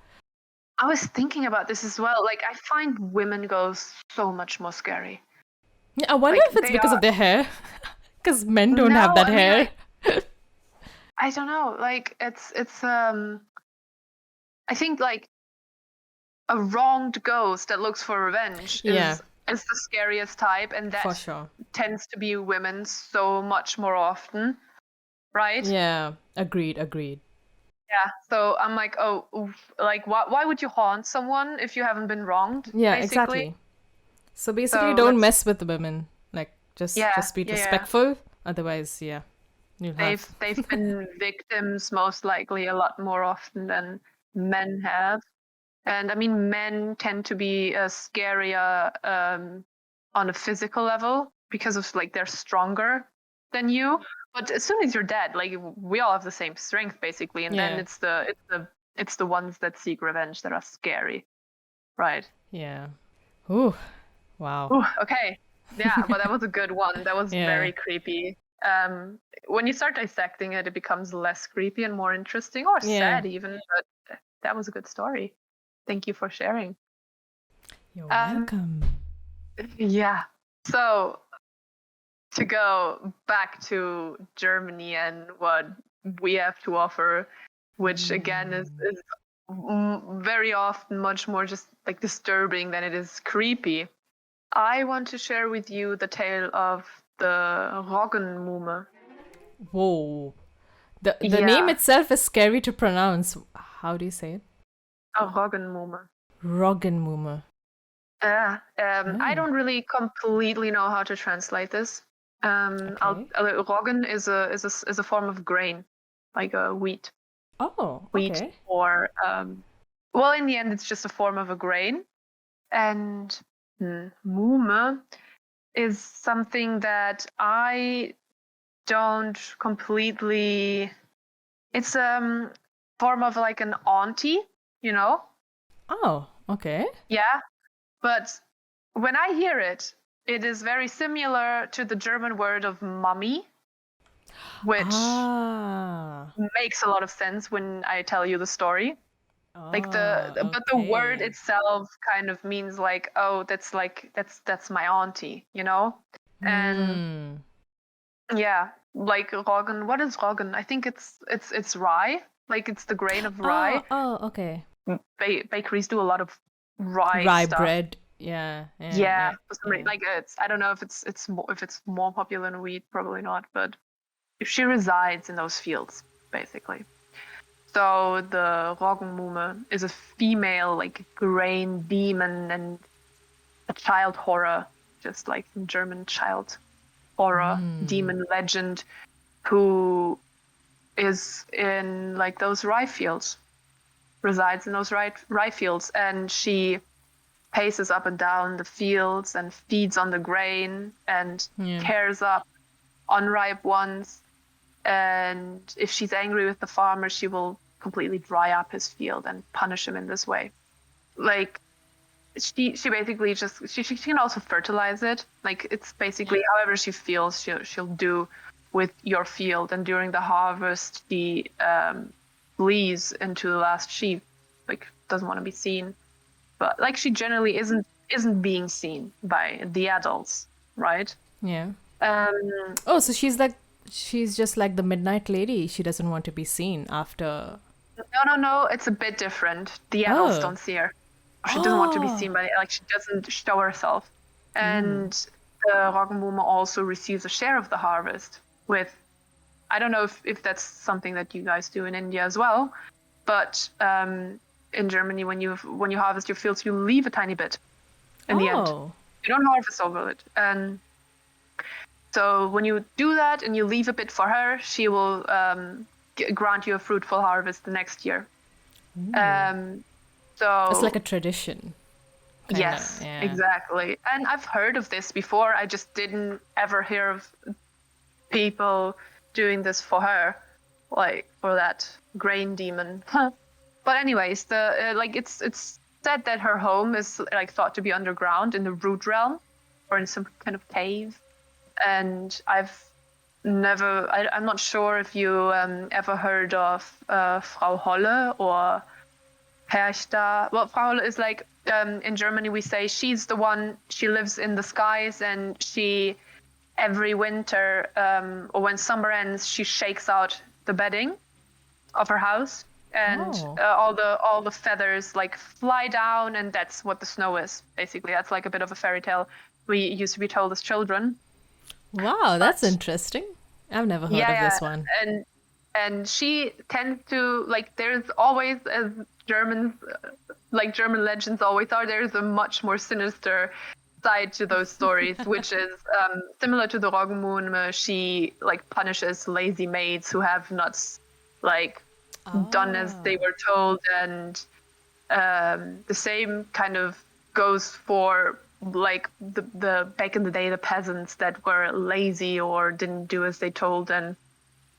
I was thinking about this as well. Like, I find women ghosts so much more scary. I wonder Like, if it's they because of their hair, because men don't have No, that I mean, hair. I don't know. Like, it's I think like a wronged ghost that looks for revenge Yeah. is the scariest type, and For that sure. tends to be women so much more often, right? Yeah, agreed. Yeah. So I'm like, oh, oof, like why would you haunt someone if you haven't been wronged? Yeah, basically? exactly. So basically, So don't let's- mess with the women. Like, just be yeah. respectful. Otherwise, yeah, you'll have. They've been victims most likely a lot more often than men have. And I mean, men tend to be scarier on a physical level because of like they're stronger than you. But as soon as you're dead, like we all have the same strength basically, and then Yeah. it's the ones that seek revenge that are scary, right? Yeah. Ooh, wow. Ooh, okay, yeah, but that was a good one. That was Yeah. very creepy. When you start dissecting it, it becomes less creepy and more interesting, or Yeah. sad even. But that was a good story. Thank you for sharing. You're welcome. Yeah. So to go back to Germany and what we have to offer, which again is very often much more just like disturbing than it is creepy. I want to share with you the tale of the Roggenmuhme. Whoa. The name itself is scary to pronounce. How do you say it? Oh, Roggenmuhme. Roggenmuhme. I don't really completely know how to translate this. Roggen is a form of grain, like a wheat. Oh, Wheat okay. or well, in the end, it's just a form of a grain. And Muhme is something that I don't completely. It's form of like an auntie, you know? Oh, okay. Yeah, but when I hear it, it is very similar to the German word of mummy, which Ah. makes a lot of sense when I tell you the story. Like Oh, but the word okay. itself kind of means like, oh, that's my auntie, you know? And Hmm. yeah, like Roggen. What is Roggen? I think it's rye. Like it's the grain of rye. Oh, okay. Bakeries do a lot of rye Rye stuff. bread. Yeah, yeah, Yeah, yeah, for some reason, yeah. like it's I don't know if it's more popular than wheat, probably not, but if she resides in those fields, basically. So the Roggenmuhme is a female like grain demon and a child horror, just like some German child horror demon legend who is in like those rye fields, resides in those rye fields, and she paces up and down the fields and feeds on the grain and Yeah. tears up unripe ones. And if she's angry with the farmer, she will completely dry up his field and punish him in this way. Like she basically just she can also fertilize it. Like it's basically however she feels she'll do with your field. And during the harvest, she flees into the last sheep. Like doesn't want to be seen. But like she generally isn't being seen by the adults, right? Yeah. Um, Oh, so she's just like the midnight lady. She doesn't want to be seen after. no, it's a bit different. The adults Oh. don't see her. She doesn't want to be Oh. seen by like she doesn't show herself. Ooh. And the Roggenmuhme also receives a share of the harvest with I don't know if that's something that you guys do in India as well, but in Germany when you harvest your fields you leave a tiny bit in the end. Oh. You don't harvest all of it. And so when you do that and you leave a bit for her, she will grant you a fruitful harvest the next year. Ooh. Um, It's like a so tradition, kind of. yes, Yeah. exactly. And I've heard of this before. I just didn't ever hear of people doing this for her, like for that grain demon. But anyways, the like it's said that her home is like thought to be underground in the root realm or in some kind of cave. And I'm not sure if you ever heard of Frau Holle or Herrstar. Well, Frau Holle is like in Germany we say she's the one. She lives in the skies, and she every winter or when summer ends, she shakes out the bedding of her house, and Oh. all the feathers like fly down, and that's what the snow is. Basically, that's like a bit of a fairy tale we used to be told as children. Wow, that's But interesting. I've never heard yeah, of yeah, this one. and she tends to like. There's always as Germans, like German legends always are. There's a much more sinister side to those stories, which is similar to the Roggenmuhme. She like punishes lazy maids who have not like done as they Oh. were told, and the same kind of goes for like the back in the day the peasants that were lazy or didn't do as they told, and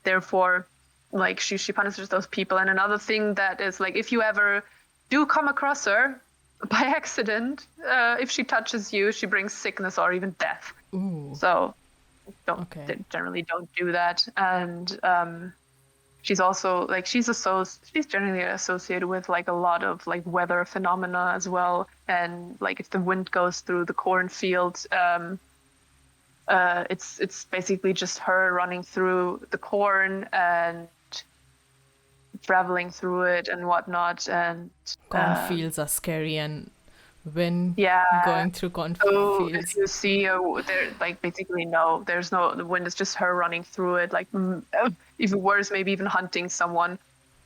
therefore like she punishes those people. And another thing that is like if you ever do come across her by accident, if she touches you she brings sickness or even death. Ooh. So don't Okay. generally don't do that. And she's also like she's generally associated with like a lot of like weather phenomena as well. And like if the wind goes through the cornfield, it's basically just her running through the corn and traveling through it and whatnot. And Cornfields are scary, and when yeah, going through so if cornfields. you see there like basically no, there's no the wind is just her running through it, like even worse, maybe even hunting someone.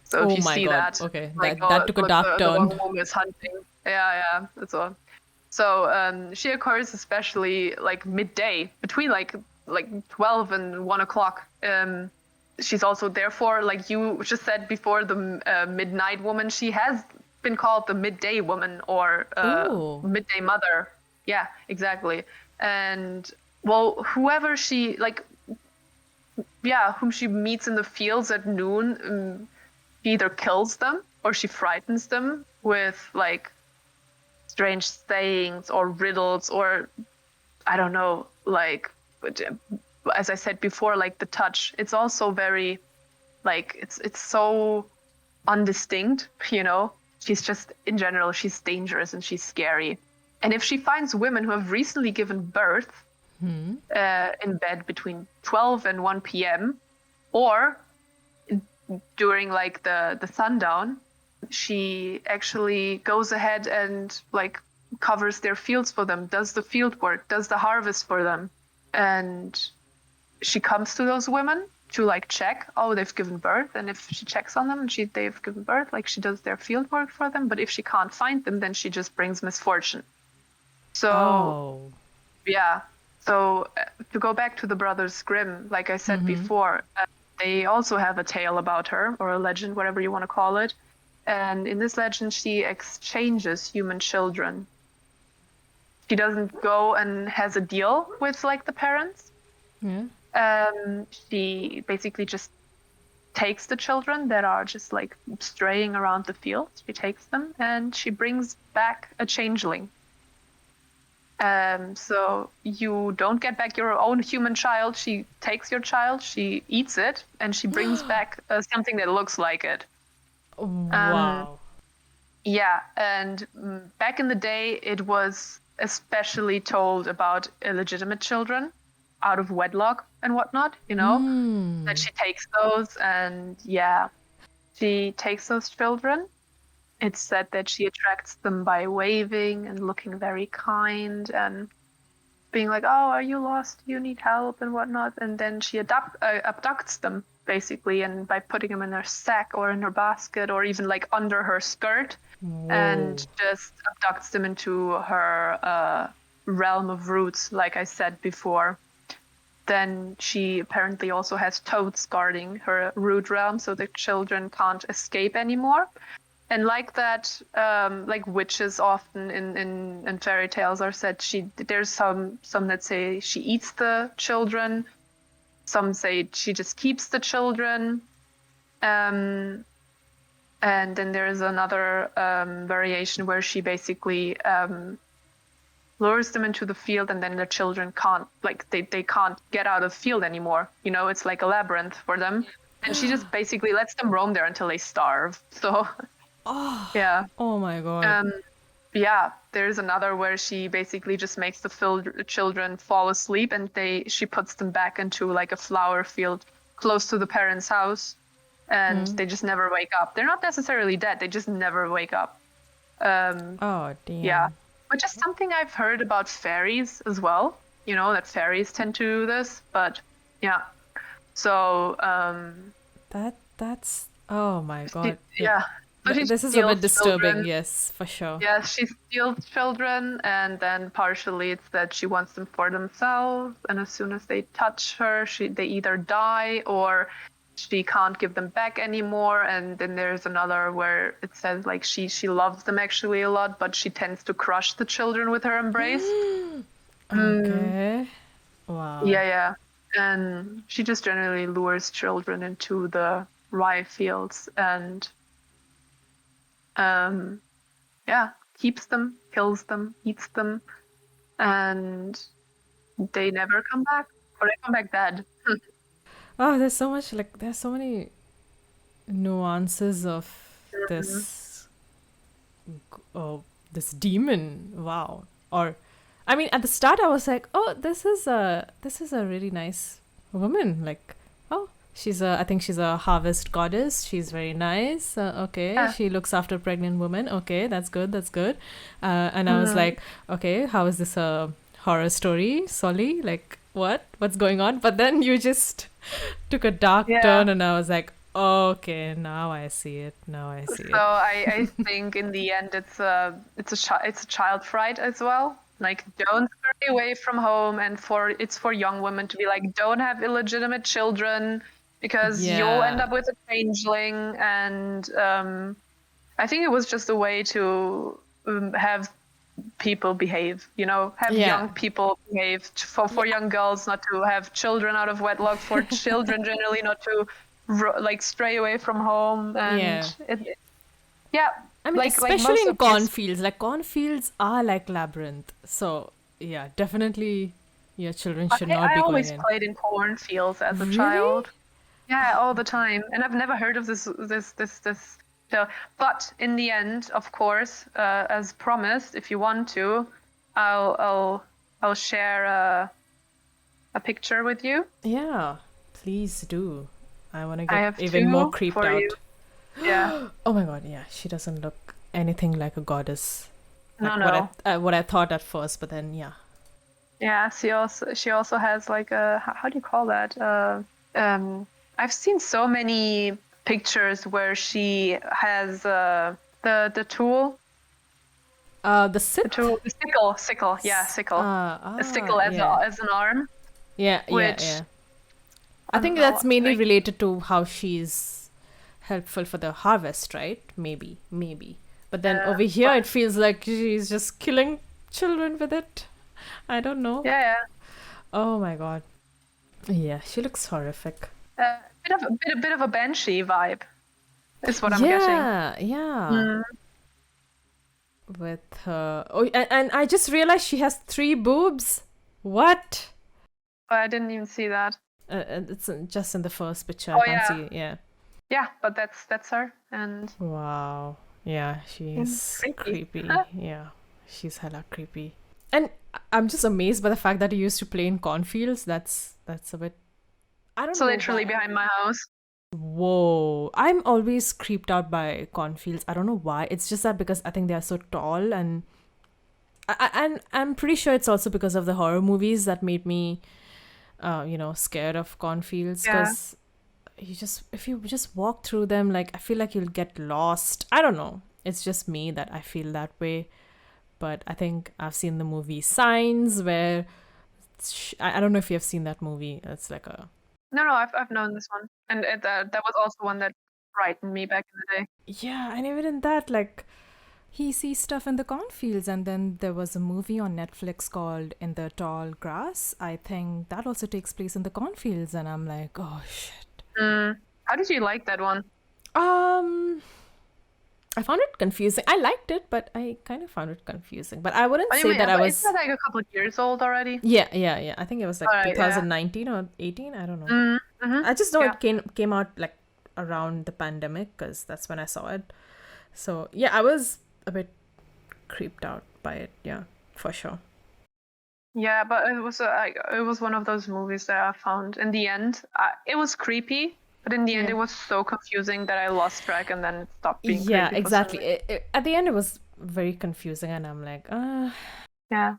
So if Oh you my see god. that, Okay, like, that oh, took a look, dark the turn. wrong woman is hunting. Yeah, that's all. So she occurs especially like midday between like 12 and 1 o'clock. She's also therefore like you just said before the midnight woman. She has been called the midday woman or Ooh. midday mother. Yeah, exactly. And well, whoever she whom she meets in the fields at noon, she either kills them or she frightens them with like strange sayings or riddles, or I don't know, like as I said before, like the touch. It's also very like it's so undistinct, you know. She's just in general, she's dangerous and she's scary. And if she finds women who have recently given birth in bed between 12 and 1 p.m. or during like the sundown, she actually goes ahead and like covers their fields for them, does the field work, does the harvest for them. And she comes to those women to like check, oh, they've given birth. And if she checks on them and they've given birth, like she does their field work for them. But if she can't find them, then she just brings misfortune. So, yeah. So to go back to the Brothers Grimm, like I said before, they also have a tale about her, or a legend, whatever you want to call it. And in this legend, she exchanges human children. She doesn't go and has a deal with like the parents. Yeah. She basically just takes the children that are just like straying around the field. She takes them and she brings back a changeling. So you don't get back your own human child. She takes your child, she eats it, and she brings back something that looks like it. Wow. Yeah, and back in the day, it was especially told about illegitimate children out of wedlock and whatnot, you know, that she takes those, and yeah, she takes those children. It's said that she attracts them by waving and looking very kind and being like, oh, are you lost? You need help and whatnot. And then she abducts them, basically, and by putting them in her sack or in her basket or even like under her skirt. Whoa. And just abducts them into her realm of roots, like I said before. Then she apparently also has toads guarding her root realm, so the children can't escape anymore. And like that, like witches often in fairy tales are said, there's some that say she eats the children, some say she just keeps the children, and then there's another variation where she basically lures them into the field, and then the children can't, like they can't get out of the field anymore. You know, it's like a labyrinth for them, and she just basically lets them roam there until they starve. So. Oh, yeah. Oh my God. Yeah, there's another where she basically just makes the children fall asleep, and she puts them back into like a flower field close to the parents' house, and they just never wake up. They're not necessarily dead, they just never wake up. Oh, damn. Yeah, which is something I've heard about fairies as well. You know, that fairies tend to do this, but yeah. So that's oh my God. Yeah. So this is a bit disturbing, yes, for sure. Yeah, she steals children, and then partially it's that she wants them for themselves, and as soon as they touch her, they either die or she can't give them back anymore. And then there's another where it says like she loves them actually a lot, but she tends to crush the children with her embrace. Okay. Wow. Yeah. And she just generally lures children into the rye fields and keeps them, kills them, eats them, and they never come back, or they come back dead. Oh, there's so much, like, there's so many nuances of this this demon. Wow. Or I mean, at the start I was like, oh, this is a really nice woman, like, oh, I think she's a harvest goddess. She's very nice. Okay. Yeah. She looks after pregnant women. Okay. That's good. And I was like, okay, how is this a horror story, Solly? Like, what's going on? But then you just took a dark turn, and I was like, okay, now I see it. So I think in the end, it's a child fright as well. Like, don't scurry away from home, and it's for young women to be like, don't have illegitimate children, because you'll end up with a changeling, and I think it was just a way to have people behave, have young people behave, for young girls not to have children out of wedlock, for children generally not to stray away from home, and I mean, especially most in of kids. cornfields. Like cornfields are like labyrinth. So yeah, definitely your children should not be I going always in. played in cornfields as a Really? child. Yeah, all the time, and I've never heard of this show. But in the end, of course, as promised, if you want to, I'll share a picture with you. Yeah, please do. I want to I get have even two more creeped for out. you. Yeah. Oh my god, yeah, she doesn't look anything like a goddess. No, Like no. what I thought at first, but then yeah. Yeah, she also has like a, how do you call that? I've seen so many pictures where she has the tool. The Sith. The sickle. Yeah, sickle. A sickle as an arm. Yeah, which, yeah. I think that's mainly related to how she's helpful for the harvest, right? Maybe. But then over here, it feels like she's just killing children with it. I don't know. Yeah. Oh my god. Yeah, she looks horrific. A bit of a banshee vibe is what I'm getting. Yeah. With her. Oh, and I just realized she has 3 boobs. What? Oh, I didn't even see that. It's just in the first picture. I can't see it. Yeah. Yeah, but that's her. And wow. Yeah, she's creepy. Yeah, she's hella creepy. And I'm just amazed by the fact that he used to play in cornfields. That's a bit. I don't know. Literally behind my house. Whoa. I'm always creeped out by cornfields. I don't know why. It's just that because I think they are so tall, and I'm pretty sure it's also because of the horror movies that made me, scared of cornfields. Because if you just walk through them, like I feel like you'll get lost. I don't know. It's just me that I feel that way. But I think I've seen the movie Signs, where I don't know if you have seen that movie. It's like a No, I've known this one, and that was also one that frightened me back in the day. Yeah, and even in that, like, he sees stuff in the cornfields, and then there was a movie on Netflix called In the Tall Grass. I think that also takes place in the cornfields, and I'm like, oh shit. How did you like that one? I found it confusing. I liked it, but I kind of found it confusing. But I wouldn't say that I was. It's like a couple of years old already. Yeah. I think it was like 2019 or 18. I don't know. I just know it came out like around the pandemic, because that's when I saw it. So yeah, I was a bit creeped out by it. Yeah, for sure. Yeah, but it was one of those movies that I found in the end. It was creepy. But in the end, it was so confusing that I lost track, and then it stopped being creepy. Yeah, exactly. At the end, it was very confusing, and I'm like, Yeah.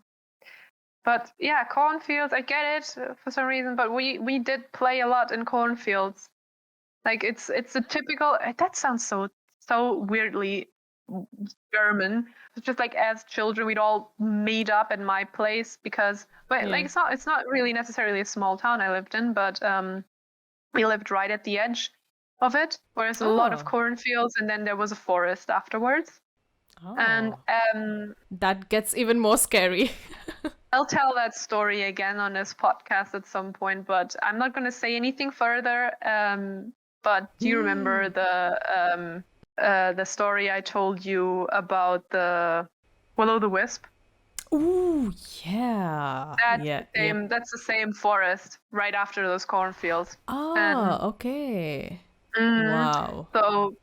But yeah, cornfields, I get it for some reason, but we did play a lot in cornfields. Like it's a typical. That sounds so weirdly German. It's just like as children, we'd all meet up at my place because, like it's not really necessarily a small town I lived in, but we lived right at the edge of it, where there's a lot of cornfields, and then there was a forest afterwards. And that gets even more scary. I'll tell that story again on this podcast at some point, but I'm not going to say anything further. But do you remember the story I told you about the Will-o'-the-Wisp? Ooh, yeah. That's the same forest right after those cornfields. Okay. Wow. So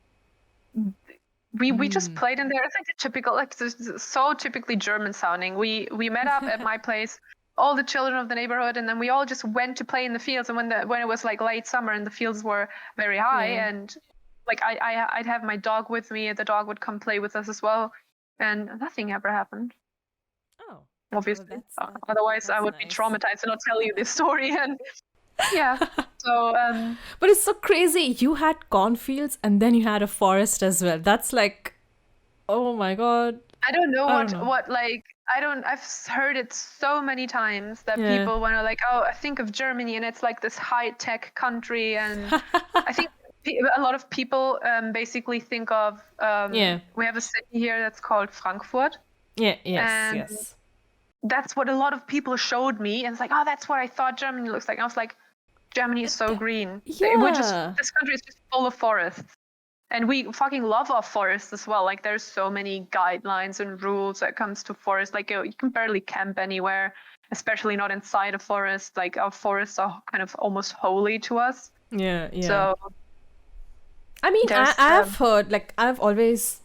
we just played in there. It's like a typical, like so typically German sounding. We met up at my place, all the children of the neighborhood, and then we all just went to play in the fields. And when it was like late summer and the fields were very high, and like I'd have my dog with me, and the dog would come play with us as well, and nothing ever happened. Obviously. Otherwise, I would be traumatized and not tell you this story. And yeah, so. But it's so crazy. You had cornfields and then you had a forest as well. That's like, oh my god. I don't know what like. I've heard it so many times that people want to like, oh, I think of Germany and it's like this high-tech country, and I think a lot of people basically think of. We have a city here that's called Frankfurt. Yes, And yes. that's what a lot of people showed me, and it's like, oh, that's what I thought Germany looks like. And I was like, Germany is so green. Yeah. This country is just full of forests. And we fucking love our forests as well. Like, there's so many guidelines and rules that comes to forests. Like, you can barely camp anywhere, especially not inside a forest. Like, our forests are kind of almost holy to us. Yeah. So, I mean, there's, I've heard, like, I've always,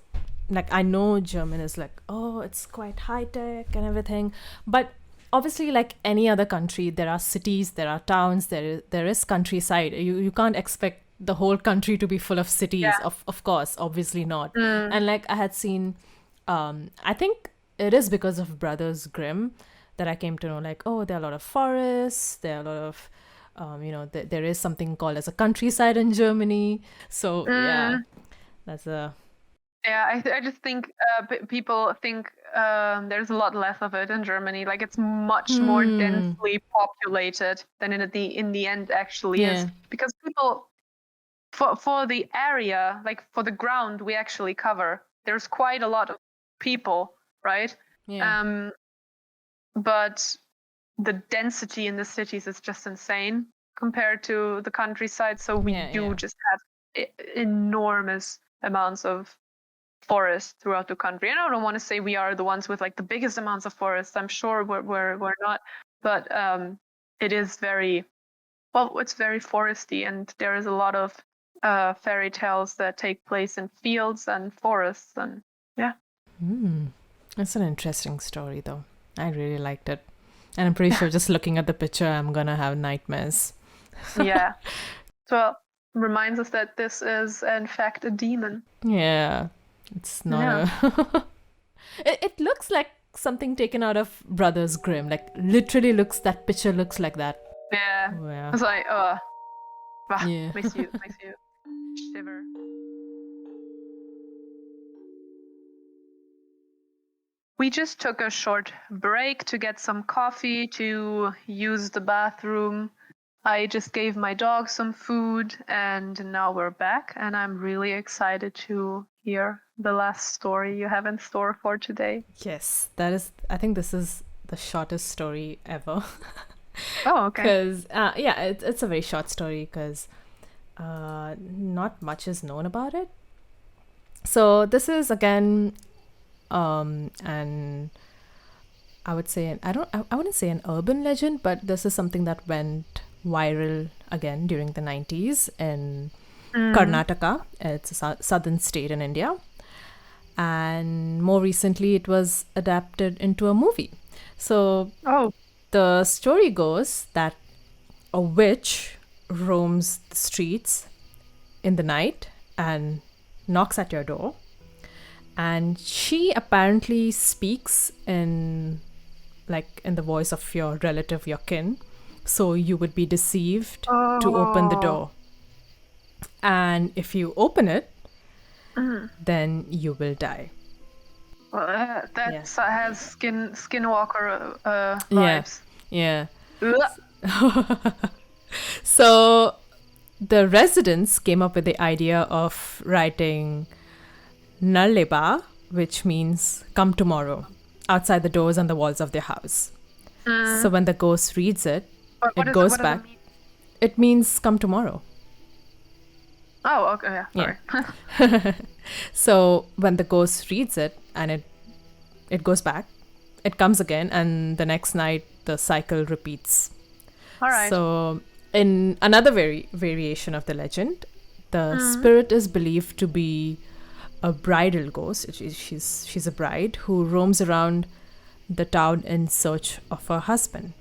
like, I know German is like, oh, it's quite high tech and everything. But obviously, like any other country, there are cities, there are towns, there is countryside. You can't expect the whole country to be full of cities. Yeah. Of course, obviously not. And like I had seen, I think it is because of Brothers Grimm that I came to know, like, oh, there are a lot of forests, there are a lot of, there is something called as a countryside in Germany. So yeah, that's a... Yeah, I just think people think there's a lot less of it in Germany. Like, it's much more densely populated than in the end actually is. Because people, for the area, like for the ground we actually cover, there's quite a lot of people, right? Yeah. But the density in the cities is just insane compared to the countryside. So we just have enormous amounts of forest throughout the country. And I don't want to say we are the ones with like the biggest amounts of forests. I'm sure we're not, but it is very, well, it's very foresty, and there is a lot of fairy tales that take place in fields and forests, and yeah. That's an interesting story, though. I really liked it. And I'm pretty sure just looking at the picture, I'm going to have nightmares. Yeah. So reminds us that this is, in fact, a demon. Yeah. It's not a... it looks like something taken out of Brothers Grimm. Like, literally that picture looks like that. Yeah. It's like, makes you shiver. We just took a short break to get some coffee, to use the bathroom. I just gave my dog some food, and now we're back, and I'm really excited to hear the last story you have in store for today. Yes, I think this is the shortest story ever. Oh, okay. Because, it's a very short story because not much is known about it. So this is, again, and I would say, I wouldn't say an urban legend, but this is something that went viral again during the 90s in Karnataka. It's a southern state in India. And more recently, it was adapted into a movie. So the story goes that a witch roams the streets in the night and knocks at your door. And she apparently speaks in the voice of your relative, your kin. So you would be deceived to open the door. And if you open it, then you will die. Well, that has skinwalker vibes. Yeah. So the residents came up with the idea of writing Naale Baa, which means come tomorrow, outside the doors and the walls of their house. So when the ghost reads it, it goes back. It means come tomorrow. Oh, okay. Yeah, sorry. So when the ghost reads it and it goes back, it comes again, and the next night the cycle repeats. All right. So in another variation of the legend, the spirit is believed to be a bridal ghost. She's a bride who roams around the town in search of her husband.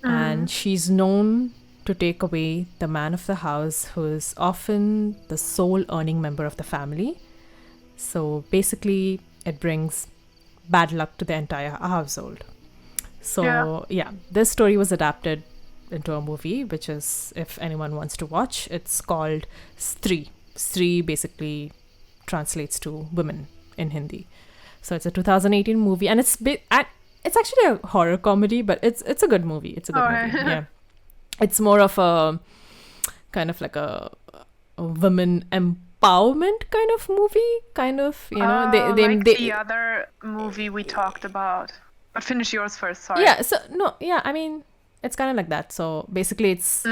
And she's known to take away the man of the house, who is often the sole earning member of the family. So basically, it brings bad luck to the entire household. So this story was adapted into a movie, which is, if anyone wants to watch, it's called Stree. Stree basically translates to women in Hindi. So it's a 2018 movie, and it's actually a horror comedy, but it's a good movie. It's a good movie. Yeah. It's more of a kind of like a women empowerment kind of movie, kind of, you know, the other movie we talked about. But finish yours first, sorry. Yeah, so no, yeah, I mean, it's kind of like that. So basically it's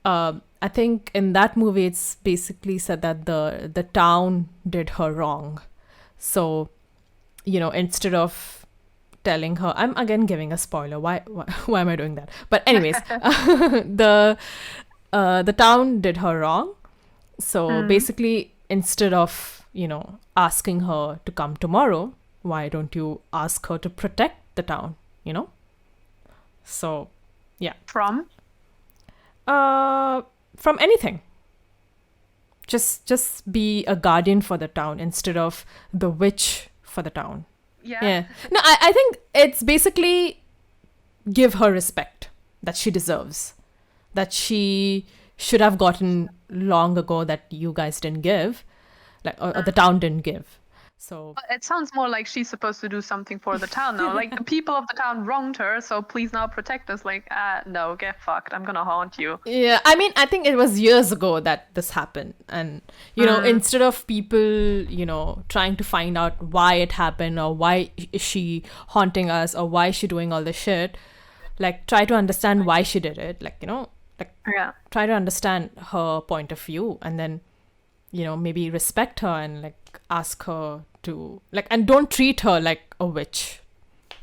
I think in that movie it's basically said that the town did her wrong. So, you know, instead of telling her, I'm again giving a spoiler. Why am I doing that? But anyways, the town did her wrong. So basically, instead of, you know, asking her to come tomorrow, why don't you ask her to protect the town, you know? So, yeah. From anything. Just be a guardian for the town instead of the witch for the town. Yeah. No, I think it's basically give her respect that she deserves, that she should have gotten long ago that you guys didn't give, like or the town didn't give. So it sounds more like she's supposed to do something for the town now. Like the people of the town wronged her, so please now protect us. Like, no, get fucked. I'm gonna haunt you. Yeah, I mean, I think it was years ago that this happened. And, you know, instead of people, you know, trying to find out why it happened or why is she haunting us or why is she doing all this shit, like, try to understand why she did it. Like, you know, like, try to understand her point of view and then, you know, maybe respect her and, like, ask her to, like, and don't treat her like a witch.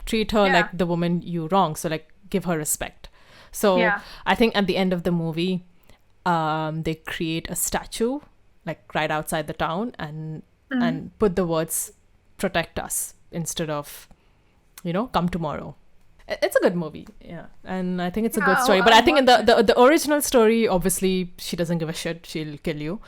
Treat her like the woman you wrong. So, like, give her respect. So I think at the end of the movie, they create a statue, like, right outside the town and put the words protect us instead of, you know, come tomorrow. It's a good movie, yeah, and I think it's a good story. But I think in the original story, obviously she doesn't give a shit; she'll kill you.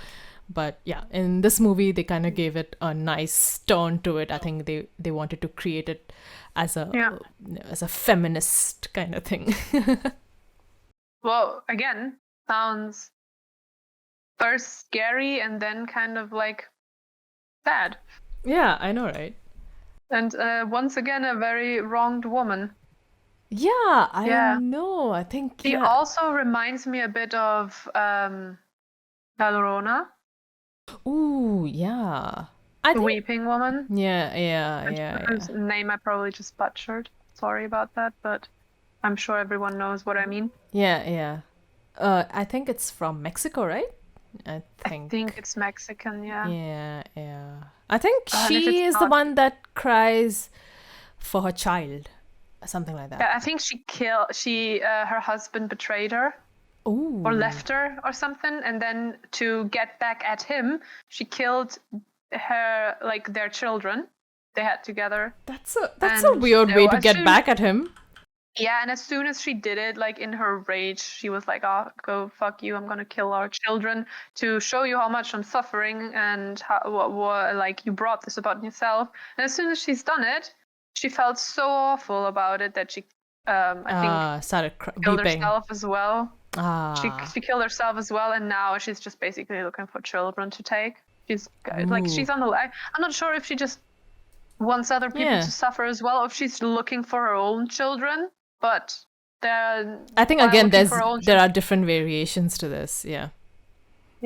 But yeah, in this movie, they kind of gave it a nice turn to it. I think they wanted to create it as a feminist kind of thing. Well, again, sounds first scary and then kind of like sad. Yeah, I know, right? And once again, a very wronged woman. Yeah, I know. I think she also reminds me a bit of La Llorona. Ooh, yeah. The Weeping Woman. Yeah. Whose name I probably just butchered. Sorry about that, but I'm sure everyone knows what I mean. Yeah. I think it's from Mexico, right? I think it's Mexican, yeah. Yeah. I think she is the one that cries for her child. Something like that. Yeah, I think her husband betrayed her. Ooh. Or left her or something, and then to get back at him, she killed their children they had together. That's a weird way to get back at him. Yeah, and as soon as she did it, like in her rage, she was like, "Oh, go fuck you! I'm gonna kill our children to show you how much I'm suffering and what like you brought this about yourself." And as soon as she's done it, she felt so awful about it that she, I think, started killed herself as well. She killed herself as well, and now she's just basically looking for children to take. She's like she's on the line. I'm not sure if she just wants other people to suffer as well, or if she's looking for her own children. But I think again there are different variations to this. Yeah.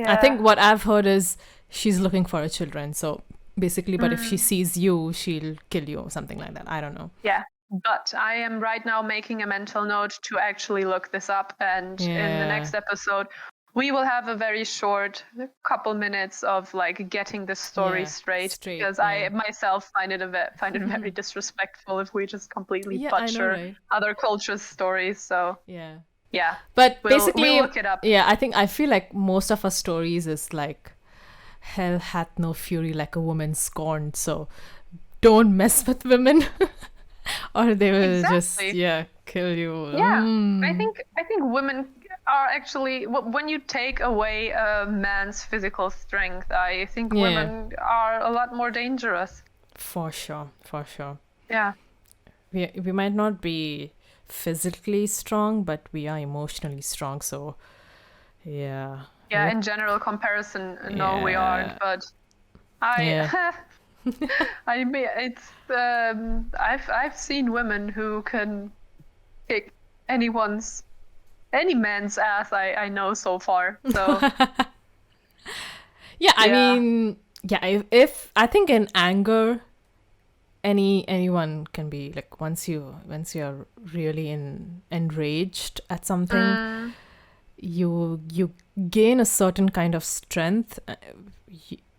I think what I've heard is she's looking for her children. So basically, but if she sees you, she'll kill you or something like that. I don't know. Yeah. But I am right now making a mental note to actually look this up. And in the next episode, we will have a very short couple minutes of like getting the story straight because I myself find it very disrespectful if we just completely butcher other cultures' stories. So yeah. But basically, we'll look it up. Yeah, I feel like most of our stories is like hell hath no fury like a woman scorned. So don't mess with women. Or they will just kill you. Yeah, I think women are actually, when you take away a man's physical strength, I think women are a lot more dangerous. For sure. Yeah. We might not be physically strong, but we are emotionally strong. So yeah. Yeah, in general comparison, no, we aren't. But I mean, it's I've seen women who can kick any man's ass I know so far. So Yeah, I Yeah. mean, yeah, if I think in anger, anyone can be like, once you're really enraged at something, Mm, you gain a certain kind of strength.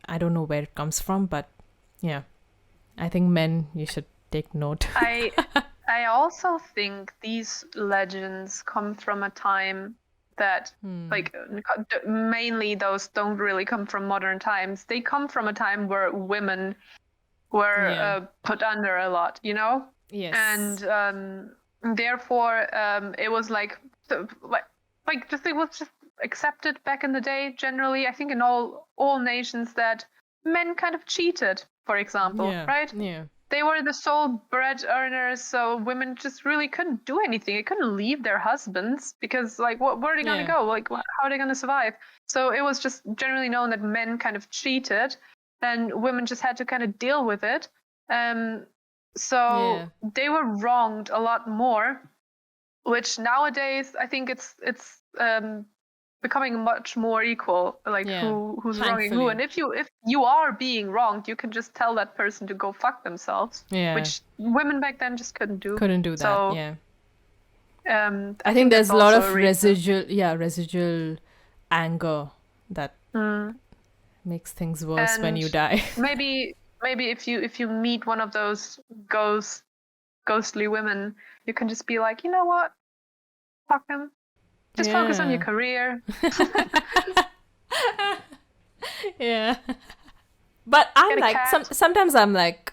I don't know where it comes from, but yeah, I think men, you should take note. I I also think these legends come from a time that like mainly those don't really come from modern times. They come from a time where women were Yeah. put under a lot, you know? Yes. And therefore it was like just it was just accepted back in the day generally. I think in all nations that men kind of cheated, for example, Yeah. right? Yeah. They were the sole bread earners, so women just really couldn't do anything. They couldn't leave their husbands because, like, where are they going to Yeah. go? Like, how are they going to survive? So it was just generally known that men kind of cheated, and women just had to kind of deal with it. So they were wronged a lot more, which nowadays I think it's becoming much more equal, like who's wronging who. And if you are being wronged, you can just tell that person to go fuck themselves, which women back then just couldn't do. Couldn't do that. So, Yeah. I think there's that's a lot also of residual anger that makes things worse when you die. maybe if you meet one of those ghostly women, you can just be like, you know what, fuck them. Just focus on your career. Yeah. But I'm Get a like, cat. sometimes I'm like,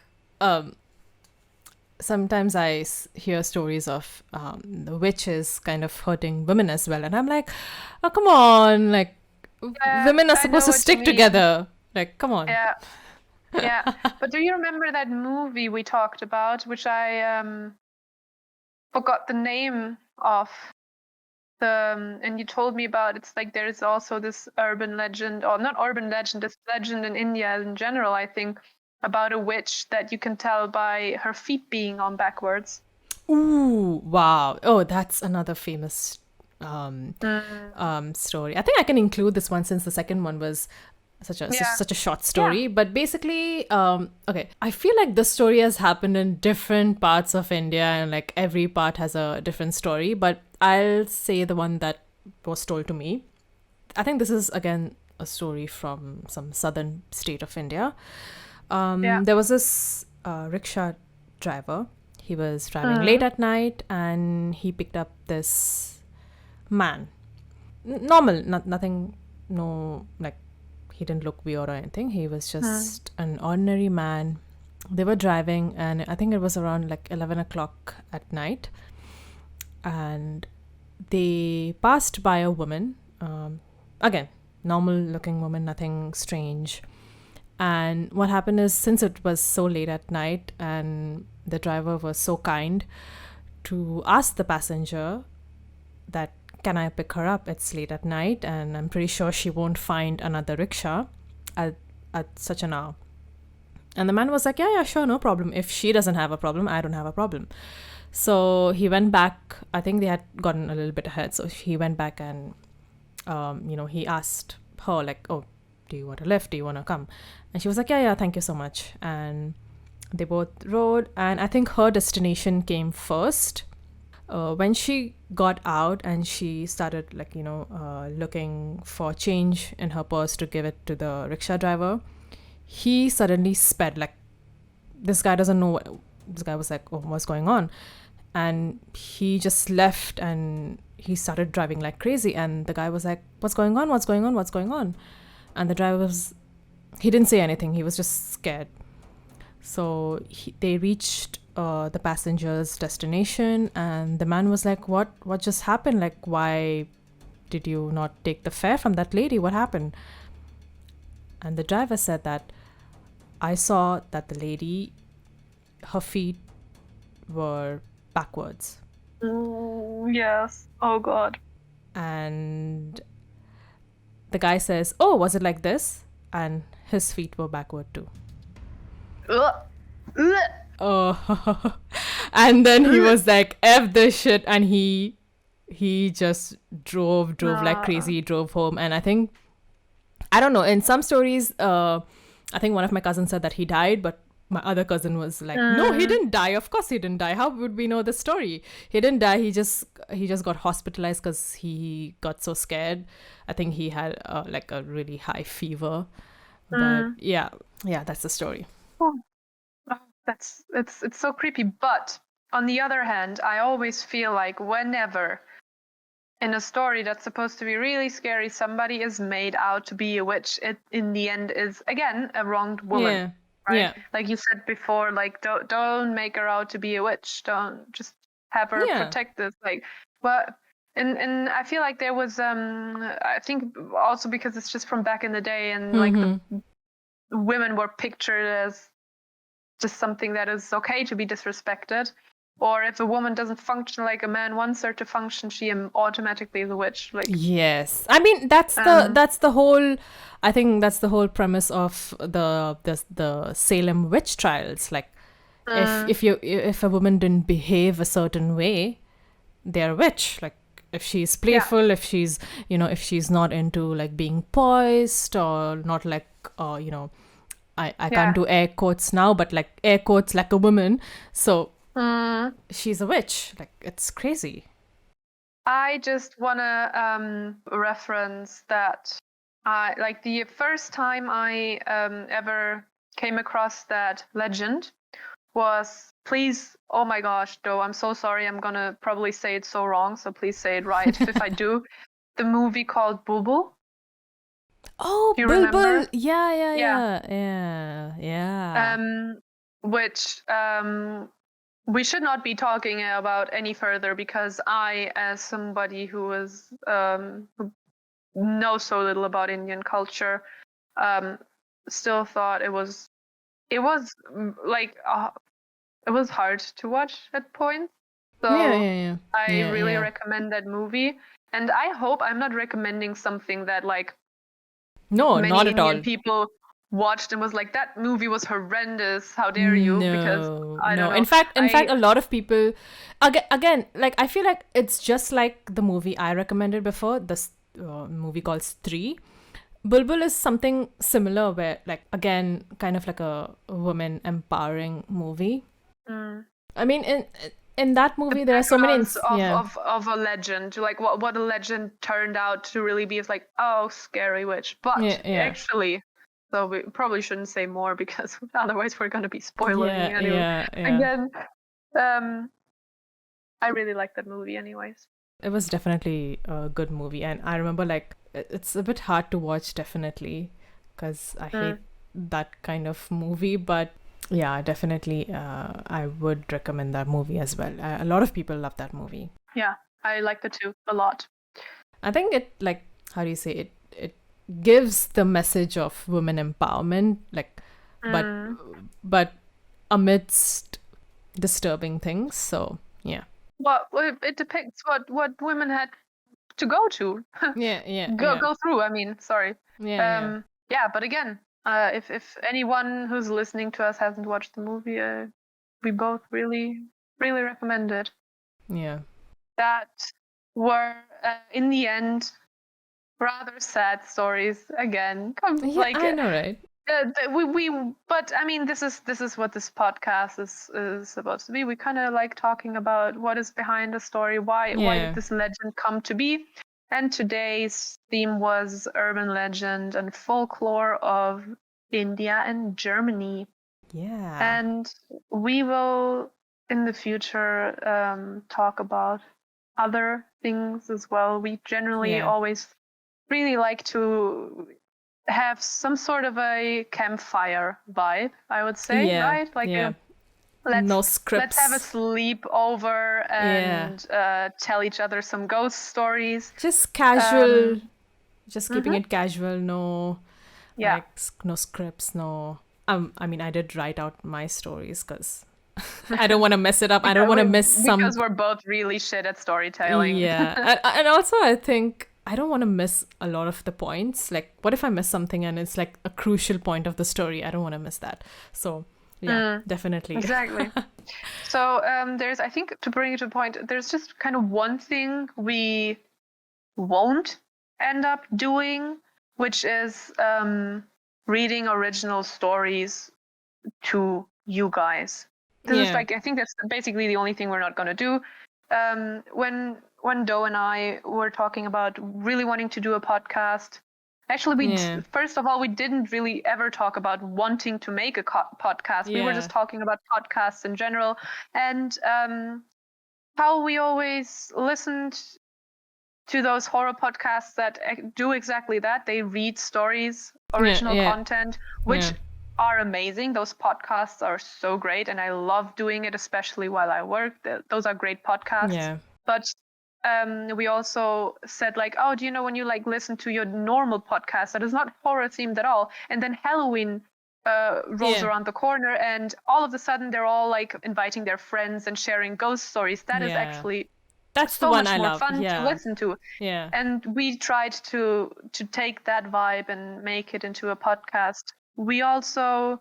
sometimes I hear stories of the witches kind of hurting women as well. And I'm like, oh, come on. Like, women are supposed to stick together. Like, come on. Yeah. Yeah. But do you remember that movie we talked about, which I forgot the name of? And you told me about, it's like there's also this urban legend, or not urban legend, this legend in India in general, I think, about a witch that you can tell by her feet being on backwards. Ooh, wow. Oh, that's another famous story. I think I can include this one since the second one was such a short story. Yeah. But basically, okay, I feel like this story has happened in different parts of India, and like every part has a different story. But I'll say the one that was told to me. I think this is again a story from some southern state of India. There was this rickshaw driver. He was driving late at night, and he picked up this man. Normal, nothing, no, like, he didn't look weird or anything. He was just an ordinary man. They were driving, and I think it was around like 11 o'clock at night. And they passed by a woman. Again, normal looking woman, nothing strange. And what happened is, since it was so late at night and the driver was so kind to ask the passenger that, can I pick her up? It's late at night and I'm pretty sure she won't find another rickshaw at such an hour. And the man was like, yeah, sure, no problem. If she doesn't have a problem, I don't have a problem. So he went back. I think they had gotten a little bit ahead. So he went back and, he asked her, like, oh, do you want a lift? Do you want to come? And she was like, yeah, thank you so much. And they both rode. And I think her destination came first. When she got out and she started, like, looking for change in her purse to give it to the rickshaw driver, he suddenly sped. Like, this guy doesn't know this guy was like, oh, what's going on? And he just left and he started driving like crazy. And the guy was like, what's going on? What's going on? What's going on? And the driver he didn't say anything. He was just scared. So they reached the passenger's destination, and the man was like, what just happened? Like, why did you not take the fare from that lady? What happened? And the driver said that, I saw that the lady, her feet were backwards. Yes. Oh, God. And the guy says, oh, was it like this? And his feet were backward too. Oh. And then he was like, F this shit. And he just drove like crazy, drove home. And I think I don't know. In some stories, I think one of my cousins said that he died, but my other cousin was like, no, he didn't die. Of course he didn't die. How would we know the story? He didn't die. He just got hospitalized because he got so scared. I think he had like a really high fever. But yeah, that's the story. Oh, it's so creepy. But on the other hand, I always feel like whenever in a story that's supposed to be really scary, somebody is made out to be a witch, it in the end is again a wronged woman. Yeah. Right? Yeah. Like you said before, like don't make her out to be a witch. Don't just have her protected. Like, but and I feel like there was I think also because it's just from back in the day and like the women were pictured as just something that is okay to be disrespected. Or if a woman doesn't function like a man wants her to function, she automatically is a witch. Like, yes, I mean that's the whole. I think that's the whole premise of the Salem witch trials. Like, if a woman didn't behave a certain way, they're a witch. Like, if she's playful, if she's if she's not into like being poised or not like I can't do air quotes now, but like air quotes like a woman. So. She's a witch. Like, it's crazy. I just want to reference that like the first time I ever came across that legend was, please, oh my gosh, though, I'm so sorry, I'm going to probably say it so wrong, so please say it right if I do. The movie called Bulbul. Oh, Bulbul. Yeah. Which we should not be talking about any further because I, as somebody who who knows so little about Indian culture, still thought it was like it was hard to watch at points. So I really recommend that movie, and I hope I'm not recommending something that like many not at Indian all. people watched and was like, that movie was horrendous, how dare you? Because I don't know. In fact a lot of people again like I feel like it's just like the movie I recommended before, this movie called Stree. Bulbul is something similar where like again kind of like a woman empowering movie. I mean in that movie there are so many of a legend, like what a legend turned out to really be is like, oh, scary witch, but actually. So we probably shouldn't say more because otherwise we're going to be spoiling anyway. Again, I really like that movie anyways. It was definitely a good movie. And I remember like it's a bit hard to watch definitely because I hate that kind of movie. But yeah, definitely I would recommend that movie as well. A lot of people love that movie. Yeah, I like the two a lot. I think it like, how do you say it? Gives the message of women empowerment, like, but amidst disturbing things. So yeah. Well, it depicts what women had to go to. Go through. I mean, sorry. Yeah. But again, if anyone who's listening to us hasn't watched the movie, we both really recommend it. Yeah. That were in the end rather sad stories again. Like, I know, right? But I mean, this is what this podcast is supposed to be. We kind of like talking about what is behind the story, why did this legend come to be, and today's theme was urban legend and folklore of India and Germany. Yeah. And we will in the future talk about other things as well. We generally always really like to have some sort of a campfire vibe, I would say, right? Like no scripts. Let's have a sleepover and tell each other some ghost stories. Just casual, just keeping it casual. No, like no scripts. No. I mean, I did write out my stories because I don't want to mess it up. I don't want to miss some. Because we're both really shit at storytelling. Yeah, and also I think I don't want to miss a lot of the points. Like, what if I miss something and it's like a crucial point of the story? I don't want to miss that. So, yeah, definitely. Exactly. So, there's, I think, to bring it to a point, there's just kind of one thing we won't end up doing which is reading original stories to you guys. This is like, I think that's basically the only thing we're not going to do. When Doe and I were talking about really wanting to do a podcast, actually, first of all, we didn't really ever talk about wanting to make a podcast. We were just talking about podcasts in general, and how we always listened to those horror podcasts that do exactly that. They read stories, original content, which are amazing. Those podcasts are so great, and I love doing it, especially while I work. Those are great podcasts. Yeah. But we also said, like, oh, do you know when you like listen to your normal podcast that is not horror themed at all, and then Halloween rolls around the corner, and all of a sudden they're all like inviting their friends and sharing ghost stories. That is actually that's so the one much I more love. fun to listen to. Yeah. And we tried to take that vibe and make it into a podcast. We also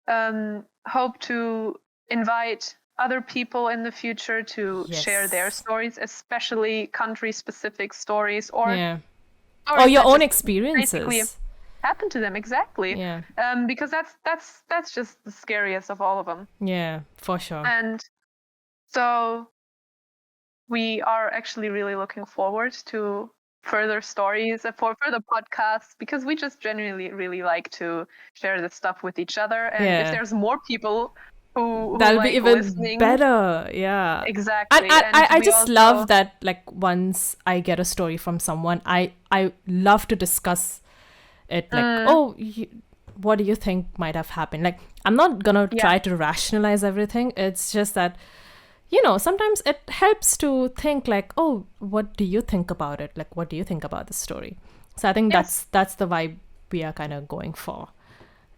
hope to invite other people in the future to share their stories, especially country-specific stories or your own experiences. Happen to them, exactly. Yeah. Because that's just the scariest of all of them. Yeah, for sure. And so we are actually really looking forward to further stories for further podcasts, because we just genuinely really like to share this stuff with each other. And if there's more people who that'll like be even listening, better. Yeah, exactly. And I just love that, like, once I get a story from someone, I love to discuss it, like, what do you think might have happened? Like, I'm not gonna try to rationalize everything. It's just that, you know, sometimes it helps to think like, oh, what do you think about it? Like, what do you think about the story? So I think that's the vibe we are kind of going for.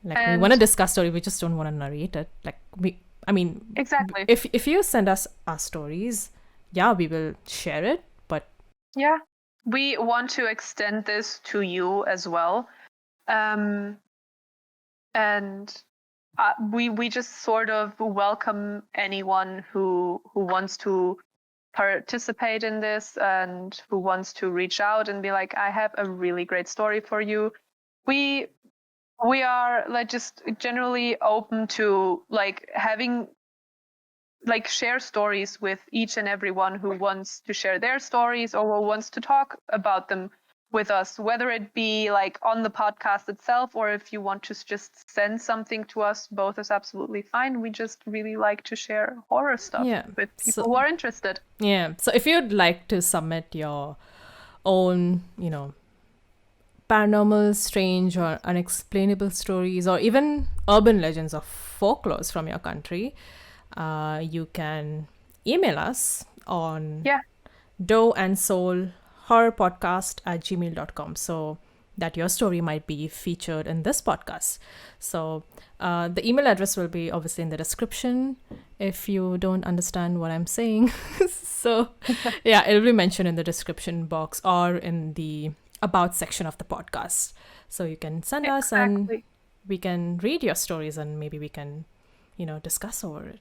Like, we want to discuss story, we just don't want to narrate it. Like, exactly. If you send us our stories, we will share it. But we want to extend this to you as well, and we just sort of welcome anyone who wants to participate in this and who wants to reach out and be like, I have a really great story for you. We are like just generally open to like having like share stories with each and everyone who wants to share their stories or who wants to talk about them with us, whether it be like on the podcast itself or if you want to just send something to us. Both is absolutely fine. We just really like to share horror stuff with people who are interested. So if you'd like to submit your own, you know, paranormal, strange or unexplainable stories, or even urban legends or folklores from your country, you can email us on doeandsolhorrorpodcast@gmail.com, so that your story might be featured in this podcast. So the email address will be obviously in the description if you don't understand what I'm saying. So it'll be mentioned in the description box or in the about section of the podcast. So you can send us and we can read your stories and maybe we can, you know, discuss over it.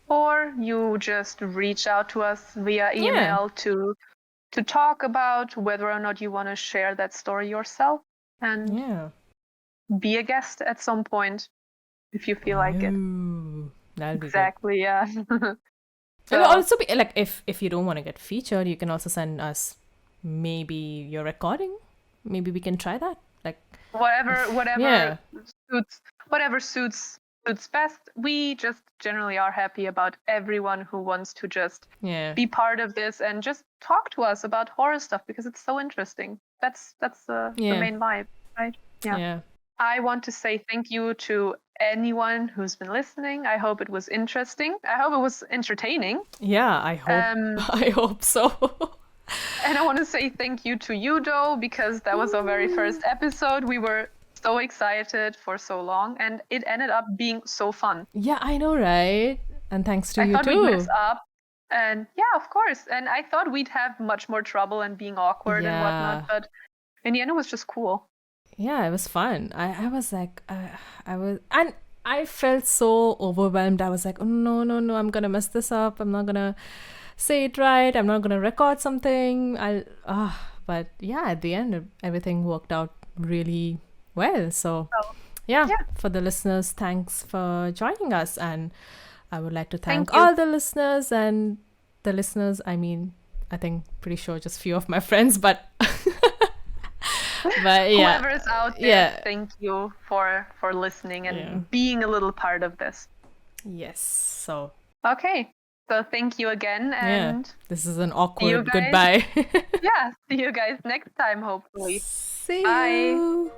Or you just reach out to us via email to talk about whether or not you want to share that story yourself and be a guest at some point if you feel like it. That'll be exactly good. So, it'll also be like, if you don't want to get featured, you can also send us maybe your recording. Maybe we can try that. Like whatever suits best. We just generally are happy about everyone who wants to just be part of this and just talk to us about horror stuff because it's so interesting. That's the main vibe, right? I want to say thank you to anyone who's been listening. I hope it was interesting. I hope it was entertaining. I hope so. And I want to say thank you to you, Doe, because that was our very first episode. We were so excited for so long, and it ended up being so fun. Yeah, I know, right? And thanks to you too. I thought we'd mess up, and of course. And I thought we'd have much more trouble and being awkward and whatnot, but in the end, it was just cool. Yeah, it was fun. I was like, and I felt so overwhelmed. I was like, oh, no, I'm gonna mess this up. I'm not gonna say it right. I'm not gonna record something. But yeah, at the end, everything worked out really well. So So, yeah, yeah. for the listeners, thanks for joining us. And I would like to thank you. all the listeners. And the listeners, I mean, I think pretty sure just few of my friends, but but yeah. Whoever's out there, Yeah. thank you for listening and Yeah. being a little part of this. Yes. So Okay. So thank you again, yeah, and this is an you awkward guys. goodbye. yeah, see you guys next time, hopefully. See Bye. you.